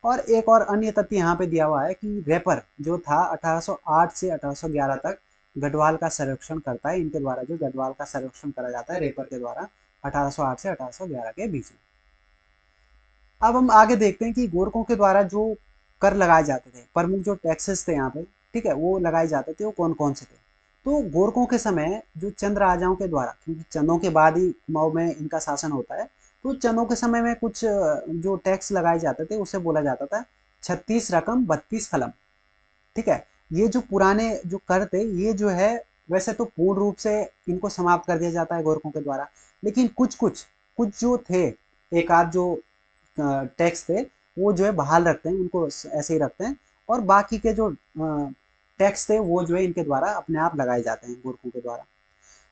और एक और अन्य तथ्य यहाँ पे दिया हुआ है कि रैपर जो था 1808 से 1811 तक गढ़वाल का संरक्षण करता है, इनके द्वारा जो गढ़वाल का संरक्षण करा जाता है रेपर के द्वारा 1808 से 1811 के बीच में। अब हम आगे देखते हैं कि गोरखों के द्वारा जो कर लगाए जाते थे, प्रमुख जो टैक्सेस थे यहाँ पे, ठीक है, वो लगाए जाते थे, वो कौन कौन से थे। तो गोरखों के समय जो चंद राजाओं के द्वारा, क्योंकि चंदों के बाद ही कुमाऊं में इनका शासन होता है, तो चंदों के समय में कुछ जो टैक्स लगाए जाते थे उसे बोला जाता था 36 रकम 32 कलम। ठीक है, ये जो पुराने जो कर थे, ये जो है वैसे तो पूर्ण रूप से इनको समाप्त कर दिया जाता है गोरखों के द्वारा, लेकिन कुछ कुछ कुछ जो थे, एक आध जो टैक्स थे, वो जो है बहाल रखते हैं, उनको ऐसे ही रखते हैं, और बाकी के जो टैक्स थे वो जो है इनके द्वारा अपने आप लगाए जाते हैं गोरखों के द्वारा।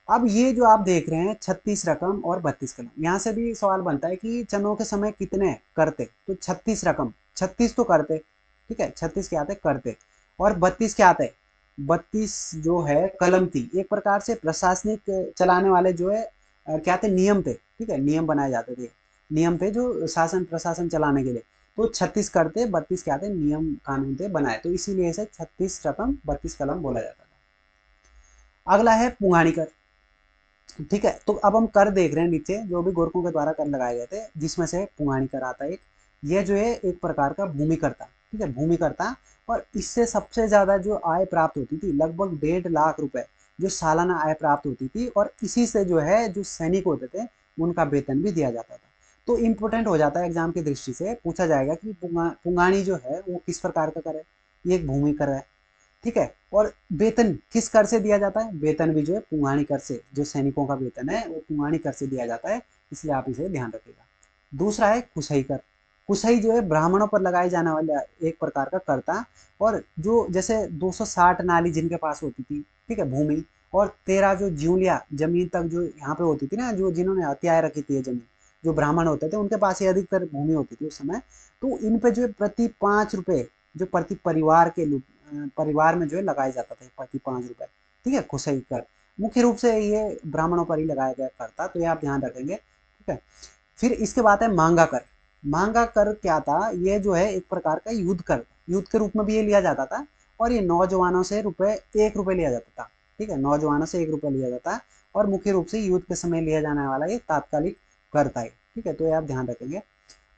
अब ये जो आप देख रहे हैं 36 रकम और 32 कलम, यहाँ से भी सवाल बनता है कि चनों के समय कितने करते, तो 36 रकम, 36 तो करते, ठीक है, 36 क्या आते करते, और 32 क्या आते, 32 जो है कलम थी, एक प्रकार से प्रशासनिक चलाने वाले जो है क्या थे, नियम थे, ठीक है, नियम बनाए जाते थे, नियम थे जो शासन प्रशासन चलाने के लिए। तो 36 करते, 32 क्या थे, नियम कानून थे बनाए, तो इसीलिए इसे 36 रकम 32 कलम बोला जाता था। अगला है पुंगानी कर। ठीक है, तो अब हम कर देख रहे हैं नीचे जो भी गोरखों के द्वारा कर लगाए गए थे, जिसमें से पुंगानी कर आता है एक। ये जो है एक प्रकार का भूमि करता, ठीक है, भूमि करता, और इससे सबसे ज्यादा जो आय प्राप्त होती थी, लगभग 1.5 लाख रुपए जो सालाना आय प्राप्त होती थी, और इसी से जो है जो सैनिक होते थे उनका वेतन भी दिया जाता था। तो इंपॉर्टेंट हो जाता है एग्जाम की दृष्टि से, पूछा जाएगा कि पुंगानी जो है वो किस प्रकार का कर है, ये एक भूमि कर है, ठीक है, और वेतन किस कर से दिया जाता है, वेतन भी जो है पुंगानी कर से, जो सैनिकों का वेतन है वो पुंगानी कर से दिया जाता है, इसलिए आप इसे ध्यान रखिएगा। दूसरा है कुशई कर। कुशई जो है ब्राह्मणों पर लगाए जाने वाला एक प्रकार का कर था, और जो जैसे 260 नाली जिनके पास होती थी, ठीक है, भूमि, और 13 जो ज्यूलिया जमीन तक जो यहाँ पे होती थी ना, जो जिन्होंने हत्याएं रखी थी ये जमीन, जो ब्राह्मण होते थे उनके पास ही अधिकतर भूमि होती थी उस समय, तो इन पे जो है प्रति 5 रुपए जो प्रति परिवार के परिवार में जो है लगाया जाता था, प्रति 5 रुपए, ठीक है, कुशई कर। मुख्य रूप से ये ब्राह्मणों पर ही लगाया गया कर था, तो ये आप ध्यान रखेंगे, ठीक है। फिर इसके बाद है मांगा कर। मांगा कर क्या था, ये जो है एक प्रकार का युद्ध कर, युद्ध के रूप में भी ये लिया जाता था, और ये नौजवानों से 1 रुपए लिया जाता था, ठीक है, नौजवानों से 1 रुपए लिया जाता है, और मुख्य रूप से युद्ध के समय लिया जाने वाला ये तात्कालिक कर था, ठीक है, तो ये आप ध्यान रखेंगे।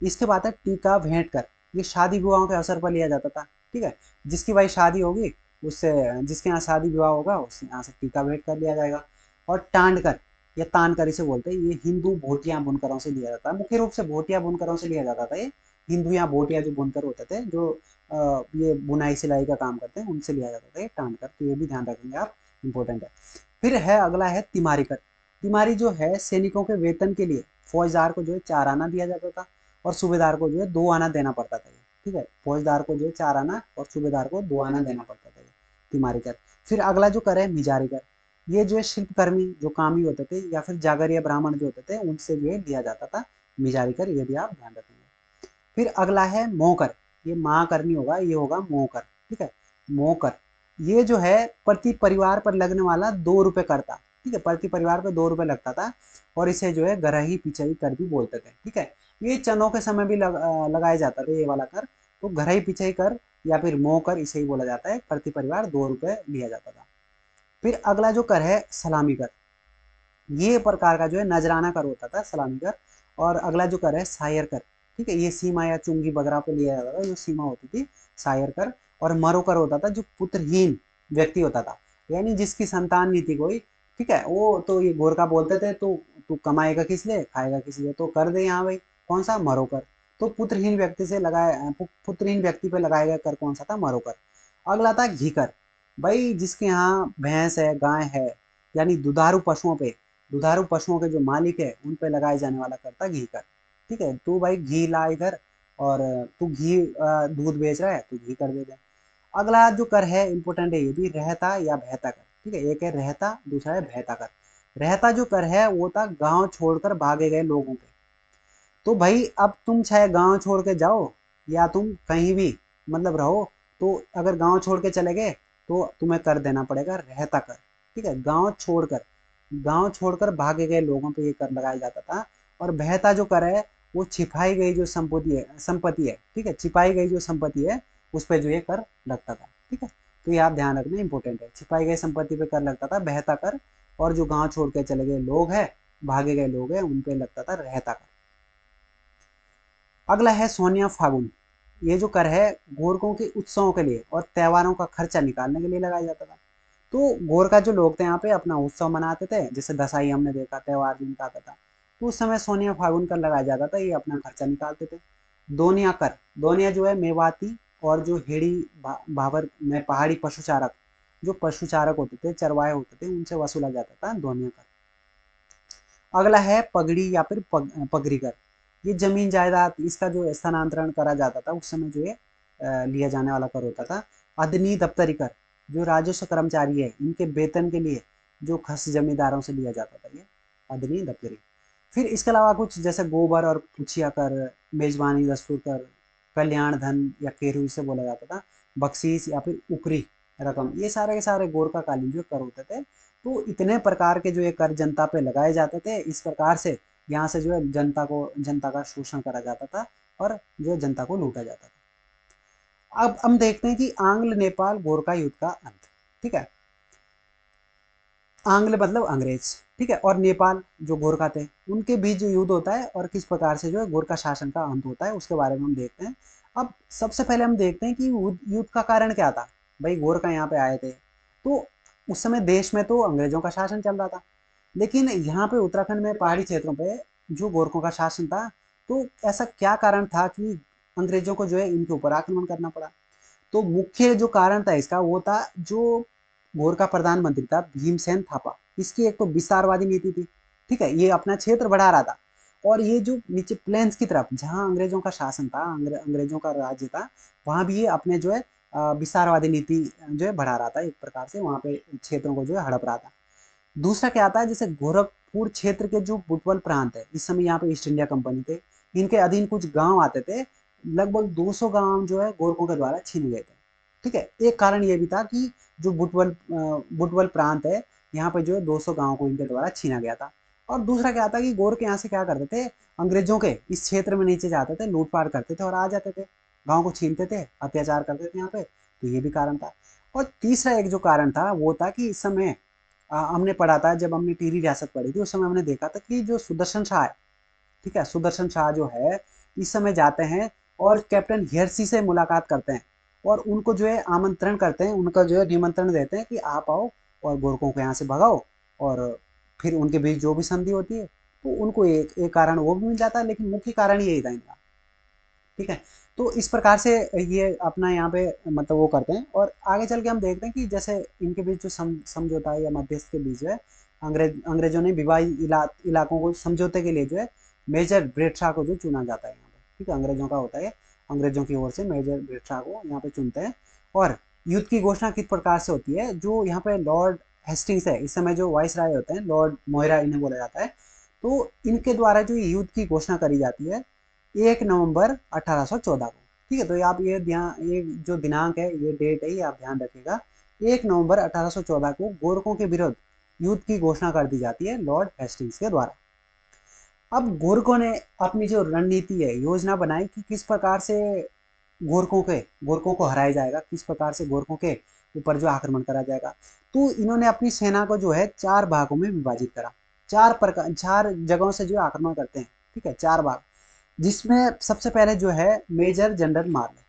इसके बाद है टीका भेंट कर। ये शादी विवाहों के अवसर पर लिया जाता था, ठीक है, जिसकी भाई शादी होगी उससे, जिसके यहाँ शादी विवाह होगा उसके यहाँ से टीका भेंट कर लिया जाएगा। और टांड कर या तान कर इसे बोलते हैं, ये हिंदू भोटिया बुनकरों से लिया जाता है, मुख्य रूप से भोटिया बुनकरों से लिया जाता था ये, हिंदू या भोटिया जो बुनकर होते थे, जो ये बुनाई सिलाई का काम करते हैं, उनसे लिया जाता था ये टांड कर, तो ये भी ध्यान रखेंगे आप, इंपॉर्टेंट है। फिर है अगला है तिमारी कर। तिमारी जो है सैनिकों के वेतन के लिए फौजदार को जो है 4 आना दिया जाता था, और सूबेदार को जो है 2 आना देना पड़ता था, ठीक है, फौजदार को जो है 4 आना और सूबेदार को 2 आना देना पड़ता था, तिमारी कर। फिर अगला जो कर है मिजारी कर। ये जो है शिल्पकर्मी जो कामी होते थे या फिर जागरिया ब्राह्मण जो होते थे उनसे जो है लिया जाता था मिजारी कर, ये भी आप ध्यान रखेंगे। फिर अगला है मोकर। ये माँ करनी होगा, ये होगा मोकर, ठीक है, मोकर। ये जो है प्रति परिवार पर लगने वाला 2 रुपए कर था, ठीक है, प्रति परिवार पर 2 रुपए लगता था, और इसे जो है गरही पिछई कर भी बोलते थे, ठीक है। ये चनों के समय भी लगाया जाता था ये वाला कर, तो गरही पिछई कर या फिर मोह कर इसे ही बोला जाता है, प्रति परिवार 2 रुपए लिया जाता था। फिर अगला जो कर है सलामी कर। ये प्रकार का जो है नजराना कर होता था, सलामी कर। और अगला जो कर है सायर कर, ठीक है, ये सीमा या चुंगी वगैरह पे लिया जाता था, जो सीमा होती थी, सायर कर। और मरो कर होता था जो पुत्रहीन व्यक्ति होता था, यानी जिसकी संतान नहीं थी कोई, ठीक है, वो तो ये गोरखा बोलते थे, तो तू कमाएगा किस लिए, खाएगा किस लिए, तो कर दे यहाँ भाई, कौन सा, मरो कर। तो पुत्रहीन व्यक्ति से लगाए, पुत्रहीन व्यक्ति पे लगाया गया कर कौन सा था, मरो कर। अगला था घी कर। भाई जिसके यहाँ भैंस है, गाय है, यानी दुधारू पशुओं पे, दुधारू पशुओं के जो मालिक है उन पे लगाए जाने वाला कर था घी कर, ठीक है, तू भाई घी ला इधर, और तू घी दूध बेच रहा है तो घी कर दे दे। अगला जो कर है इंपोर्टेंट है, ये भी रहता या बहता कर, ठीक है, एक है रहता, दूसरा है बहता कर। रहता जो कर है वो था गांव छोड़कर भागे गए लोगों पे। तो भाई अब तुम चाहे गांव छोड़ के जाओ या तुम कहीं भी मतलब रहो, तो अगर गांव छोड़ के चले गए तो तुम्हें कर देना पड़ेगा रहता कर, ठीक है, गांव छोड़कर भागे गए लोगों पे ये कर लगाया जाता था। और बहता जो कर है वो छिपाई गई जो संपत्ति है, ठीक है, छिपाई गई जो संपत्ति है उस पर जो ये कर लगता था, ठीक है। तो ये आप ध्यान रखना इंपॉर्टेंट है। छिपाई गई संपत्ति पे कर लगता था बहता कर, और जो गांव छोड़ के चले गए लोग हैं, भागे गए लोग हैं, उन पे लगता था रहता कर। अगला है सोनिया फागुन। ये जो कर है गोरखों के उत्सवों के लिए और त्योहारों का खर्चा निकालने के लिए लगाया जाता था। तो गोरखा जो लोग थे यहाँ पे अपना उत्सव मनाते थे, जैसे दसाई हमने देखा त्योहार जिनका आता था, तो उस समय सोनिया फागुन कर लगाया जाता था, ये अपना खर्चा निकालते थे। दोनिया कर, दोनिया जो है मेवाती और जो हेड़ी भावर में पहाड़ी पशुचारक, जो पशुचारक होते थे, चरवाहे होते थे, उनसे वसूला जाता था दोनिया कर। अगला है पगड़ी या फिर पगड़ी कर। ये जमीन जायदाद इसका जो स्थानांतरण करा जाता था उस समय जो है लिया जाने वाला कर होता था। अदनी दफ्तरी कर, जो राजस्व कर्मचारी है इनके वेतन के लिए जो खस जमींदारों से लिया जाता था, ये अदनी दफ्तरी। फिर इसके अलावा कुछ जैसे गोबर और पुछिया कर, मेजबानी दस्तूर कर, कल्याण धन या केरू इसे बोला जाता था, बख्शीश या फिर उकरी रकम, ये सारे के सारे गोरखा कालीन जो कर होते थे। तो इतने प्रकार के जो ये कर जनता पे लगाए जाते थे, इस प्रकार से यहाँ से जो है जनता का शोषण करा जाता था और जो जनता को लूटा जाता था। अब हम देखते हैं कि आंग्ल नेपाल गोरखा युद्ध का अंत। ठीक है, आंग्ल मतलब अंग्रेज, ठीक है, और नेपाल जो गोरखा थे उनके बीच जो युद्ध होता है और किस प्रकार से जो है गोरखा शासन का अंत होता है, उसके बारे में हम देखते हैं। अब सबसे पहले हम देखते हैं कि युद्ध का कारण क्या था। भाई गोरखा यहाँ पे आए थे, तो उस समय देश में तो अंग्रेजों का शासन चल रहा था, लेकिन यहाँ पे उत्तराखंड में पहाड़ी क्षेत्रों पे जो गोरखों का शासन था, तो ऐसा क्या कारण था कि अंग्रेजों को जो है इनके ऊपर आक्रमण करना पड़ा। तो मुख्य जो कारण था इसका वो था जो गोरखा प्रधानमंत्री था भीमसेन थापा, इसकी एक तो विस्तारवादी नीति थी। ठीक है, ये अपना क्षेत्र बढ़ा रहा था, और ये जो नीचे प्लेन्स की तरफ जहां अंग्रेजों का शासन था, अंग्रेजों का राज्य था, वहां भी ये अपने जो है विस्तारवादी नीति जो है बढ़ा रहा था, एक प्रकार से वहां पे क्षेत्रों को जो है हड़प रहा था। दूसरा क्या आता है, जैसे गोरखपुर क्षेत्र के जो बुटवल प्रांत है, इस समय यहाँ पे ईस्ट इंडिया कंपनी थे, इनके अधीन कुछ गांव आते थे, लगभग 200 गांव जो है गोरखों के द्वारा छीने गए थे। ठीक है, एक कारण ये भी था कि जो बुटवल प्रांत है, यहाँ पे जो है 200 गांव को इनके द्वारा छीना गया था। और दूसरा क्या था कि गोरखे यहाँ से क्या करते थे, अंग्रेजों के इस क्षेत्र में नीचे जाते थे, लूटपाट करते थे और आ जाते थे, गाँव को छीनते थे, अत्याचार करते थे यहाँ पे, तो ये भी कारण था। और तीसरा एक जो कारण था वो था कि इस समय हमने पढ़ा था, जब हमने टिहरी रियासत पढ़ी थी उस समय हमने देखा था कि जो सुदर्शन शाह है, ठीक है, सुदर्शन शाह जो है इस समय जाते हैं और कैप्टन हियर्सी से मुलाकात करते हैं और उनको जो है आमंत्रण करते हैं, उनका जो है निमंत्रण देते हैं कि आप आओ और गोरखों को यहाँ से भगाओ, और फिर उनके बीच जो भी संधि होती है, तो उनको एक कारण वो भी मिल जाता है, लेकिन मुख्य कारण यही था इनका। ठीक है, तो इस प्रकार से ये अपना यहाँ पे मतलब वो करते हैं, और आगे चल के हम देखते हैं कि जैसे इनके बीच जो समझौता है या मध्यस्थ के बीच है, अंग्रेजों ने विवाही इलाकों को समझौते के लिए जो है मेजर ब्रेड शाह को जो चुना जाता है यहाँ पे। ठीक है, अंग्रेजों का होता है, अंग्रेजों की ओर से मेजर ब्रेड शाह को यहाँ पे चुनते हैं। और युद्ध की घोषणा किस प्रकार से होती है, जो यहाँ पे लॉर्ड हेस्टिंग्स है, इस समय जो वाइस राय होते हैं, लॉर्ड मोयरा इन्हें बोला जाता है, तो इनके द्वारा जो युद्ध की घोषणा करी जाती है 1 नवंबर 1814 को। ठीक है, तो आप ये ध्यान, ये जो दिनांक है, ये डेट है, ये आप ध्यान रखिएगा। 1 नवंबर 1814 को गोरखों के विरुद्ध युद्ध की घोषणा कर दी जाती है लॉर्ड हेस्टिंग्स के द्वारा। अब गोरखों ने अपनी जो रणनीति है, योजना बनाई कि किस प्रकार से गोरखों को हराया जाएगा, किस प्रकार से गोरखों के ऊपर जो आक्रमण करा जाएगा। तो इन्होंने अपनी सेना को जो है 4 भागों में विभाजित करा, 4 जगहों से जो आक्रमण करते हैं। ठीक है, 4 भाग, जिसमें सबसे पहले जो है मेजर जनरल मार्ले,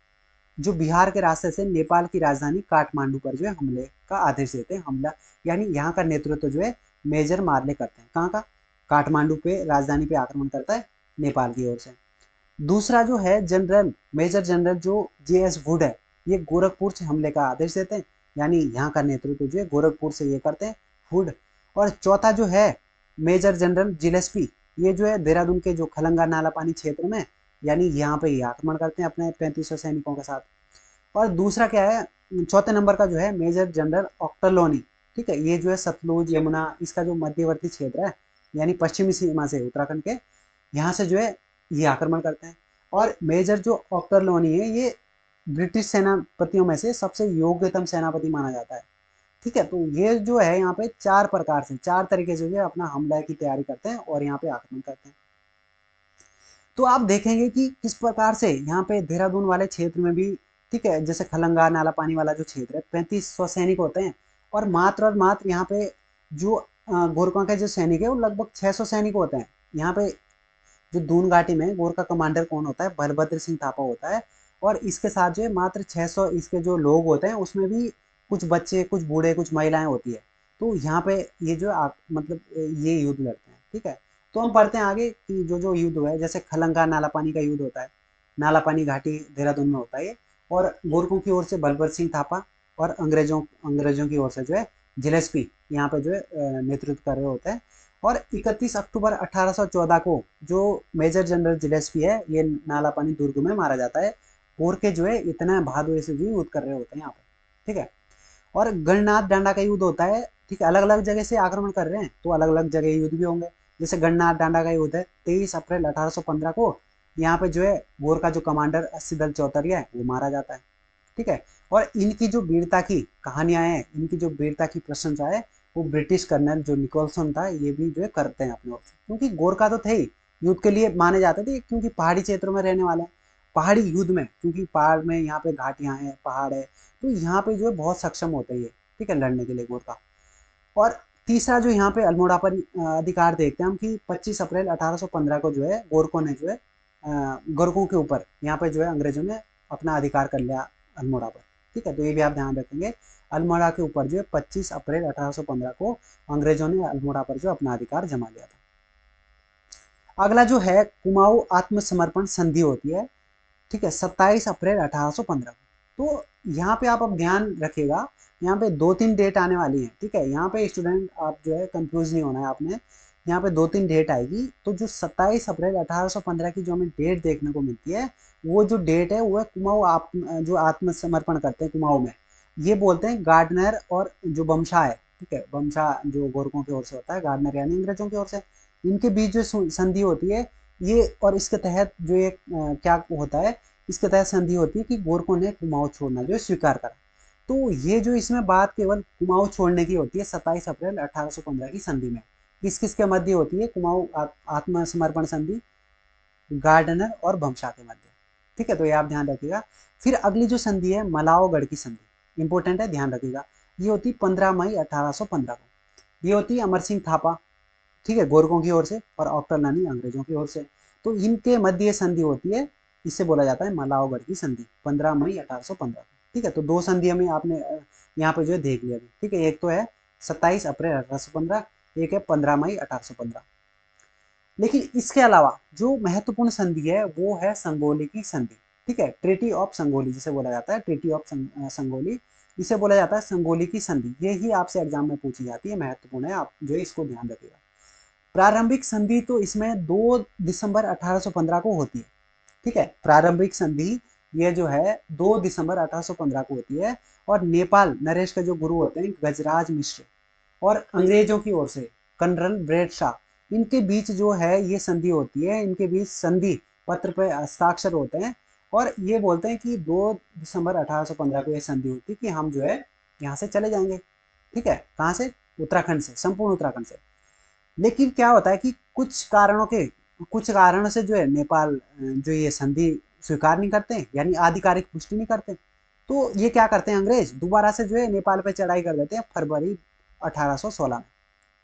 जो बिहार के रास्ते से नेपाल की राजधानी काठमांडू पर जो है हमले का आदेश देते हैं, हमला, यानी यहाँ का नेतृत्व जो है मेजर मार्ले करते हैं। कहाँ का, काठमांडू पे राजधानी पे आक्रमण करता है नेपाल की ओर से। दूसरा जो है जनरल, मेजर जनरल जो JS वुड है, ये गोरखपुर से हमले का आदेश देते हैं, यानी यहाँ का नेतृत्व जो है गोरखपुर से ये करते हैं वुड। और चौथा जो है मेजर जनरल जिलेस्पी, ये जो है देहरादून के जो खलंगा नाला पानी क्षेत्र में, यानी यहाँ पे ये आक्रमण करते हैं अपने 3500 सैनिकों के साथ। और दूसरा क्या है, चौथे नंबर का जो है मेजर जनरल ऑक्टरलोनी। ठीक है, ये जो है सतलुज यमुना इसका जो मध्यवर्ती क्षेत्र है, यानी पश्चिमी सीमा से उत्तराखंड के, यहाँ से जो है ये आक्रमण करते हैं। और मेजर जो ऑक्टरलोनी है, ये ब्रिटिश सेनापतियों में से सबसे योग्यतम सेनापति माना जाता है। ठीक है, तो ये जो है यहाँ पे 4 प्रकार से, 4 तरीके से जो है अपना हमला की तैयारी करते हैं और यहाँ पे आक्रमण करते हैं। तो आप देखेंगे कि किस प्रकार से यहाँ पे देहरादून वाले क्षेत्र में भी ठीक है, जैसे खलंगा नाला पानी वाला जो क्षेत्र है 3500 सैनिक होते हैं, और मात्र यहाँ पे जो गोरखों के जो सैनिक है वो लगभग 600 सैनिक होते हैं। यहाँ पे जो दून घाटी में गोरखा कमांडर कौन होता है, बलभद्र सिंह थापा होता है, और इसके साथ जो है मात्र 600 इसके जो लोग होते हैं, उसमें भी कुछ बच्चे, कुछ बूढ़े, कुछ महिलाएं होती है। तो यहाँ पे ये जो मतलब ये युद्ध लड़ते हैं, ठीक है। तो हम पढ़ते हैं आगे कि जो जो युद्ध हुआ है, जैसे खलंगा नाला पानी का युद्ध होता है, नाला पानी घाटी देहरादून में होता है ये, और गोरखों की ओर से बलभद्र सिंह थापा, और अंग्रेजों की ओर से जो है जिलेस्पी यहाँ पे जो है नेतृत्व कर रहे होते हैं। और 31 अक्टूबर 1814 को जो मेजर जनरल जिलेस्पी है, ये नाला पानी दुर्ग में मारा जाता है। गोरखे जो है इतना बहादुरी से भी युद्ध कर रहे होते हैं यहाँ पे, ठीक है। और गणनाथ डांडा का युद्ध होता है, ठीक है, अलग अलग जगह से आक्रमण कर रहे हैं तो अलग अलग जगह युद्ध भी होंगे। जैसे गणनाथ डांडा का युद्ध है 23 अप्रैल 1815 को, यहाँ पे जो है गोरखा जो कमांडर अस्सी दल चौतरिया है वो मारा जाता है, ठीक है। और इनकी जो वीरता की कहानियां हैं, इनकी जो वीरता की प्रशंसा है, वो ब्रिटिश कर्नल जो निकोलसन था ये भी जो है करते हैं अपने ओर से, क्योंकि गोरखा तो थे ही, युद्ध के लिए माने जाते थे, क्योंकि पहाड़ी क्षेत्रों में रहने वाले हैं। पहाड़ी युद्ध में, क्योंकि पहाड़ में यहाँ पे घाटियां हैं, पहाड़ है, तो यहाँ पे जो है बहुत सक्षम होते हैं ये, ठीक है, लड़ने के लिए गोरखा। और तीसरा जो यहाँ पे अल्मोड़ा पर अधिकार देखते हैं हम कि 25 अप्रैल 1815 को जो है गोरखों ने जो है गोरखों के ऊपर यहाँ पे जो है अंग्रेजों ने अपना अधिकार कर लिया अल्मोड़ा पर, ठीक है। तो ये भी आप ध्यान रखेंगे, अल्मोड़ा के ऊपर जो है 25 अप्रैल 1815 को अंग्रेजों ने अल्मोड़ा पर जो अपना अधिकार जमा लिया था। अगला जो है कुमाऊं आत्मसमर्पण संधि होती है, ठीक है, 27 अप्रैल 1815 को। तो यहाँ पे आप अब ध्यान रखिएगा, यहाँ पे 2-3 डेट आने वाली है, ठीक है। यहाँ पे स्टूडेंट आप जो है कंफ्यूज नहीं होना है आपने, यहाँ पे 2-3 डेट आएगी। तो जो 27 अप्रैल 1815 की जो हमें डेट देखने को मिलती है, वो जो डेट है वो है कुमाऊं जो आत्मसमर्पण करते हैं कुमाऊं में, ये बोलते हैं गार्डनर और जो बमशा है, ठीक है, बमशा जो गोरखों की ओर से होता है, गार्डनर यानी अंग्रेजों की ओर से, इनके बीच जो संधि होती है ये, और इसके तहत जो एक क्या होता है, इसके तहत संधि होती है कि गोरखों ने कुमाऊं छोड़ना जो स्वीकार करा। तो ये जो इसमें बात केवल कुमाऊं छोड़ने की होती है 27 अप्रैल 1815 की संधि में। किस किस के मध्य होती है कुमाऊं आत्मसमर्पण संधि? गार्डनर और भमशा के मध्य, ठीक है। तो ये आप ध्यान रखिएगा। फिर अगली जो संधि है मलावगढ़ की संधि, इंपॉर्टेंट है, ध्यान रखिएगा। ये होती 15 मई 1815 को, ये होती है अमर सिंह थापा, ठीक है, गोरखों की ओर से, और ऑक्टर लानी अंग्रेजों की ओर से। तो इनके मध्य संधि होती है, इससे बोला जाता है मलावगढ़ की संधि, 15 मई 1815, ठीक है। तो दो संधि हमें आपने यहाँ पे जो है देख लिया, ठीक है। एक तो है 27 अप्रैल 1815, एक है 15 मई 1815। लेकिन इसके अलावा जो महत्वपूर्ण संधि है वो है संगोली की संधि, ठीक है, ट्रीटी ऑफ संगोली जिसे बोला जाता है, ट्रीटी ऑफ संगोली, इसे बोला जाता है संगोली की संधि। ये ही आपसे एग्जाम में पूछी जाती है, महत्वपूर्ण है, आप जो है इसको ध्यान रखिएगा। प्रारंभिक संधि तो इसमें 2 दिसंबर 1815 को होती है, ठीक है। प्रारंभिक संधि ये जो है 2 दिसंबर 1815 को होती है, और नेपाल नरेश के जो गुरु होते हैं गजराज मिश्र, और अंग्रेजों की ओर से कर्नल ब्रेड शाह, इनके बीच जो है ये संधि होती है, इनके बीच संधि पत्र पे हस्ताक्षर होते हैं, और ये बोलते हैं कि 2 दिसंबर 1815 को ये संधि होती है कि हम जो है यहाँ से चले जाएंगे, ठीक है। कहाँ से? उत्तराखंड से, संपूर्ण उत्तराखंड से। लेकिन क्या होता है कि कुछ कारणों से जो है नेपाल जो ये संधि स्वीकार नहीं करते हैं, यानी आधिकारिक पुष्टि नहीं करते। तो ये क्या करते हैं अंग्रेज, दोबारा से जो है नेपाल पे चढ़ाई कर देते हैं फरवरी 1816 में,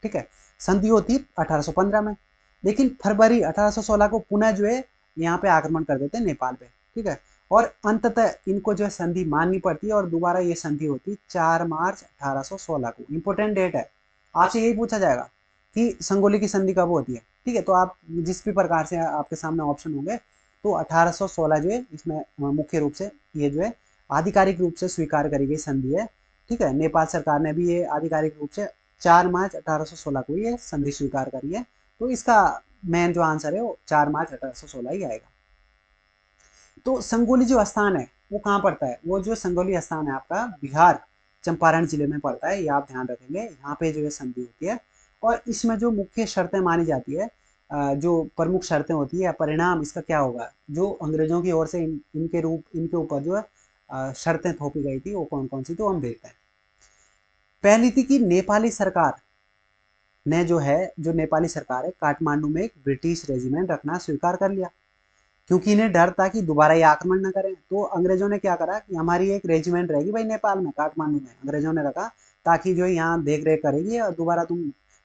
ठीक है। संधि होती है 1815 में, लेकिन फरवरी 1816 को पुनः जो है यहाँ पे आक्रमण कर देते हैं नेपाल पे, ठीक है। और अंततः इनको जो है संधि माननी पड़ती है, और दोबारा ये संधि होती है 4 मार्च 1816 को। इंपॉर्टेंट डेट है, आपसे यही पूछा जाएगा कि संगोली की संधि कब होती है, ठीक है। तो आप जिस भी प्रकार से आपके सामने ऑप्शन होंगे, तो 1816 जो है इसमें मुख्य रूप से ये जो है आधिकारिक रूप से स्वीकार करी गई संधि है, ठीक है। नेपाल सरकार ने भी ये आधिकारिक रूप से 4 मार्च 1816 को ये संधि स्वीकार करी है। तो इसका मेन जो आंसर है वो 4 मार्च 1816 ही आएगा। तो संगोली जो स्थान है वो कहाँ पड़ता है? वो जो संगोली स्थान है आपका बिहार चंपारण जिले में पड़ता है, ये आप ध्यान रखेंगे। यहाँ पे जो है संधि होती है, और इसमें जो मुख्य शर्तें मानी जाती है, जो प्रमुख शर्तें होती है, परिणाम इसका क्या होगा, जो अंग्रेजों की ओर से इनके ऊपर जो है शर्तें थोपी गई थी वो कौन कौन सी, तो हम देखते हैं। पहली थी कि नेपाली सरकार ने जो नेपाली सरकार है काठमांडू में एक ब्रिटिश रेजिमेंट रखना स्वीकार कर लिया। क्योंकि इन्हें डर था कि दोबारा ये आक्रमण न करें। तो अंग्रेजों ने क्या करा कि हमारी एक रेजिमेंट रहेगी भाई नेपाल में, काठमांडू में अंग्रेजों ने रखा, ताकि जो यहाँ देख रेख करेगी और दोबारा तुम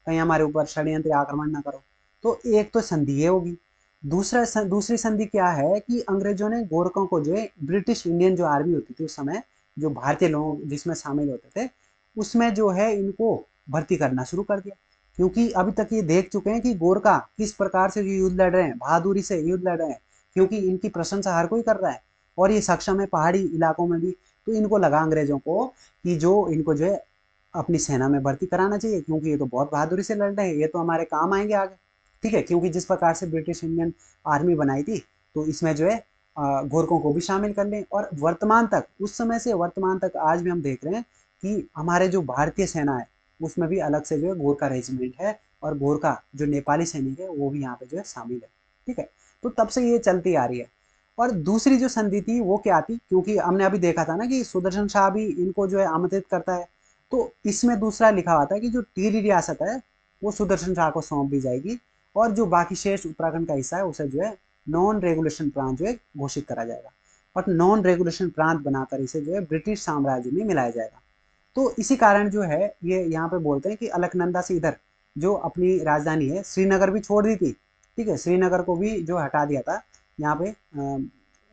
कहीं हमारे ऊपर षड्यंत्र आक्रमण ना करो। तो एक तो संधि ये होगी। दूसरी संधि क्या है कि अंग्रेजों ने गोरखों को जो है ब्रिटिश इंडियन जो आर्मी होती थी उस समय, जो भारतीय लोग जिसमें शामिल होते थे, उसमें जो है इनको भर्ती करना शुरू कर दिया। क्योंकि अभी तक ये देख चुके हैं कि गोरखा किस प्रकार से युद्ध लड़ रहे हैं, बहादुरी से युद्ध लड़ रहे हैं, क्योंकि इनकी प्रशंसा हर कोई कर रहा है और ये सक्षम है पहाड़ी इलाकों में भी। तो इनको लगा अंग्रेजों को कि जो इनको जो है अपनी सेना में भर्ती कराना चाहिए, क्योंकि ये तो बहुत बहादुरी से लड़ रहे हैं, ये तो हमारे काम आएंगे आगे। ठीक है, क्योंकि जिस प्रकार से ब्रिटिश इंडियन आर्मी बनाई थी, तो इसमें जो है गोरखों को भी शामिल कर लें। और वर्तमान तक, उस समय से वर्तमान तक आज भी हम देख रहे हैं कि हमारे जो भारतीय सेना है उसमें भी अलग से जो है गोरखा रेजिमेंट है, और गोरखा जो नेपाली सैनिक है वो भी यहाँ पे जो है शामिल है। ठीक है, तो तब से ये चलती आ रही है। और दूसरी जो संधि थी वो क्या थी, क्योंकि हमने अभी देखा था ना कि सुदर्शन शाह भी इनको जो है आमंत्रित करता है, तो इसमें दूसरा लिखा हुआ था कि जो टिहरी रियासत है वो सुदर्शन शाह को सौंप दी जाएगी, और जो बाकी शेष उत्तराखंड का हिस्सा है उसे जो है नॉन रेगुलेशन प्रांत जो है घोषित करा जाएगा, और नॉन रेगुलेशन प्रांत बनाकर इसे जो है ब्रिटिश साम्राज्य में मिलाया जाएगा। तो इसी कारण जो है ये यहाँ पे बोलते हैं कि अलकनंदा से इधर जो अपनी राजधानी है श्रीनगर भी छोड़ दी थी। ठीक है, श्रीनगर को भी जो हटा दिया था यहाँ पे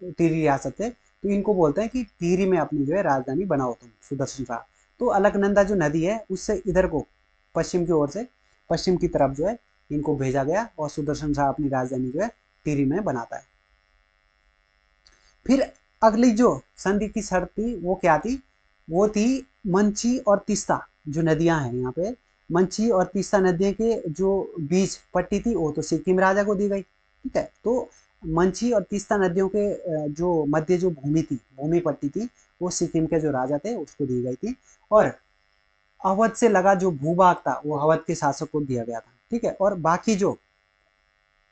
टिहरी रियासत से, तो इनको बोलते हैं कि टिहरी में अपनी जो है राजधानी बनाओ तुम सुदर्शन शाह। तो अलकनंदा जो नदी है उससे इधर को पश्चिम की ओर से, पश्चिम की तरफ जो है इनको भेजा गया, और सुदर्शन शाह अपनी राजधानी जो है टिहरी में बनाता है। फिर अगली जो संधि की शर्त थी वो क्या थी, वो थी मंची और तीस्ता जो नदियां हैं यहाँ पे, मंची और तीस्ता नदियों के जो बीच पट्टी थी वो तो सिक्किम राजा को दी गई। ठीक है, तो मंची और तीस्ता नदियों के जो मध्य जो भूमि थी, भूमि पट्टी थी, वो सिक्किम के जो राजा थे उसको दी गई थी, और अवध से लगा जो भूभाग था वो अवध के शासक को दिया गया था। ठीक है, और बाकी जो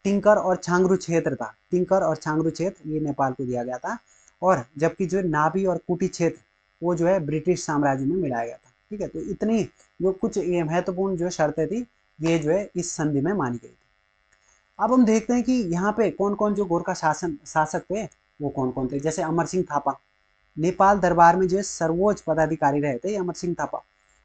टिंकर और छांगरू क्षेत्र था, टिंकर और छांगरू क्षेत्र ये नेपाल को दिया गया था, और जबकि जो नाभी और कुटी क्षेत्र वो जो है ब्रिटिश साम्राज्य में मिलाया गया था। ठीक है, तो इतनी जो कुछ ये महत्वपूर्ण जो शर्तें थी ये जो है इस संधि में मानी गई थी। अब हम देखते हैं कि यहाँ पे कौन कौन जो गोरखा शासक थे वो कौन कौन थे। जैसे अमर सिंह थापा, नेपाल दरबार में जो है सर्वोच्च पदाधिकारी रहे थे अमर सिंह थापा,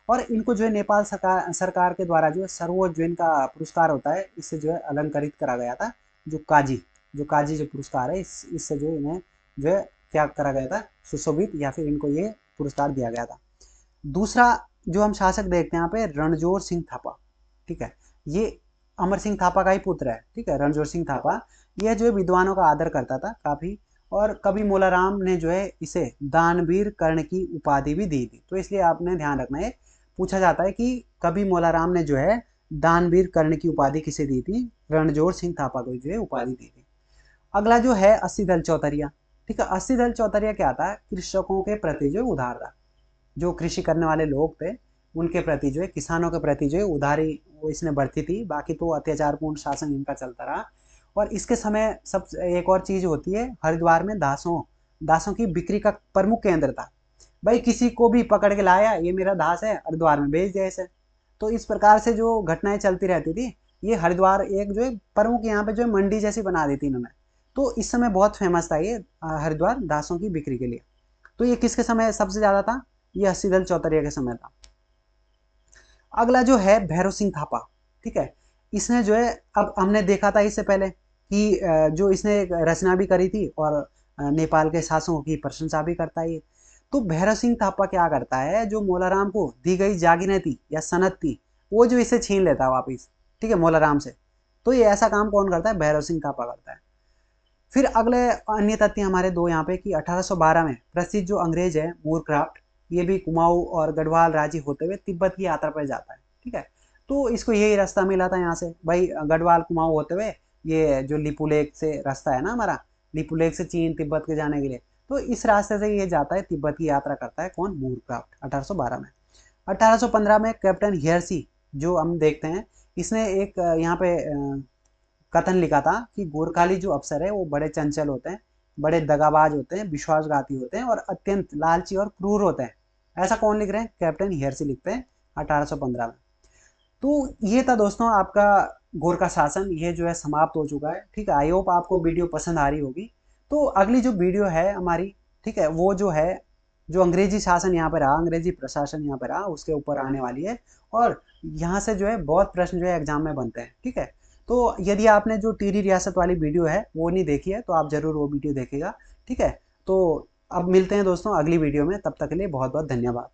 और इनको जो है नेपाल सरकार के द्वारा जो है सर्वोच्च जो इनका पुरस्कार होता है इससे जो है अलंकृत करा गया था। जो काजी जो पुरस्कार है इससे जो इन्हें जो है क्या करा गया था, सुशोभित, या फिर इनको ये पुरस्कार दिया गया था। दूसरा जो हम शासक देखते हैं यहाँ पे रणजोर सिंह थापा। ठीक है, ये अमर सिंह थापा का ही पुत्र है। ठीक है, रणजोर सिंह थापा यह जो है विद्वानों का आदर करता था काफी, और कवि मोलाराम ने जो है इसे दानवीर कर्ण की उपाधि भी दी थी। तो इसलिए आपने ध्यान रखना है, पूछा जाता है कि कवि मोलाराम ने जो है दानवीर कर्ण की उपाधि किसे दी थी, रणजोर सिंह थापा को जो है उपाधि दी थी। अगला जो है अस्सी दल चौतरिया। ठीक है, अस्सी दल चौतरिया क्या था, कृषकों के प्रति जो उदार था, जो कृषि करने वाले लोग थे उनके प्रति जो है, किसानों के प्रति जो है उदारी वो इसने बढ़ती थी। बाकी तो अत्याचारपूर्ण शासन इनका चलता रहा। और इसके समय सब एक और चीज होती है, हरिद्वार में दासों की बिक्री का प्रमुख केंद्र था। भाई किसी को भी पकड़ के लाया, ये मेरा दास है, हरिद्वार में भेज दिया इसे। तो इस प्रकार से जो घटनाएं चलती रहती थी, ये हरिद्वार एक जो है प्रमुख यहाँ पे जो है मंडी जैसी बना दी थी इन्होंने। तो इस समय बहुत फेमस था ये हरिद्वार दासों की बिक्री के लिए। तो ये किसके समय सबसे ज्यादा था, ये अस्सी दल चौतरिया के समय था। अगला जो है भैरव सिंह थापा। ठीक है, इसने जो है, अब हमने देखा था इससे पहले कि जो इसने एक रचना भी करी थी और नेपाल के शासकों की प्रशंसा भी करता है। तो भैरव सिंह थापा क्या करता है, जो मोलाराम को दी गई जागीरें थी या सनद थी वो जो इसे छीन लेता है वापिस। ठीक है, मोलाराम से। तो ये ऐसा काम कौन करता है, भैरव सिंह थापा करता है। फिर अगले अन्य तथ्य हमारे दो यहाँ पे कि 1812 में प्रसिद्ध जो अंग्रेज है मूरक्राफ्ट, ये भी कुमाऊं और गढ़वाल राज्य होते हुए तिब्बत की यात्रा पर जाता है। ठीक है, तो इसको यही रास्ता मिला था यहाँ से भाई, गढ़वाल कुमाऊं होते हुए ये जो लिपुलेख से रास्ता है ना हमारा, लिपुलेख से चीन तिब्बत के जाने के लिए, तो इस रास्ते से ये जाता है, तिब्बत की यात्रा करता है। कौन, मूरक्राफ्ट, 1812 में। 1815 में कैप्टन हियर्सी जो हम देखते हैं, इसने एक यहाँ पे कथन लिखा था कि गोरखाली जो अफसर है वो बड़े चंचल होते हैं, बड़े दगाबाज होते हैं, विश्वासघाती होते हैं और अत्यंत लालची और क्रूर होते हैं। ऐसा कौन लिख रहे हैं, कैप्टन हियर्सी लिखते हैं 1815 में। तो ये था दोस्तों आपका गोरखा शासन ये जो है समाप्त हो चुका है। ठीक है, आई होप आपको वीडियो पसंद आ रही होगी। तो अगली जो वीडियो है हमारी, ठीक है, वो जो है जो अंग्रेजी शासन यहाँ पे रहा, अंग्रेजी प्रशासन यहाँ पे रहा, उसके ऊपर आने वाली है। और यहाँ से जो है बहुत प्रश्न जो है एग्जाम में बनते हैं। ठीक है, तो यदि आपने जो टिहरी रियासत वाली वीडियो है वो नहीं देखी है तो आप जरूर वो वीडियो देखिएगा। ठीक है, तो अब मिलते हैं दोस्तों अगली वीडियो में, तब तक के लिए बहुत बहुत धन्यवाद।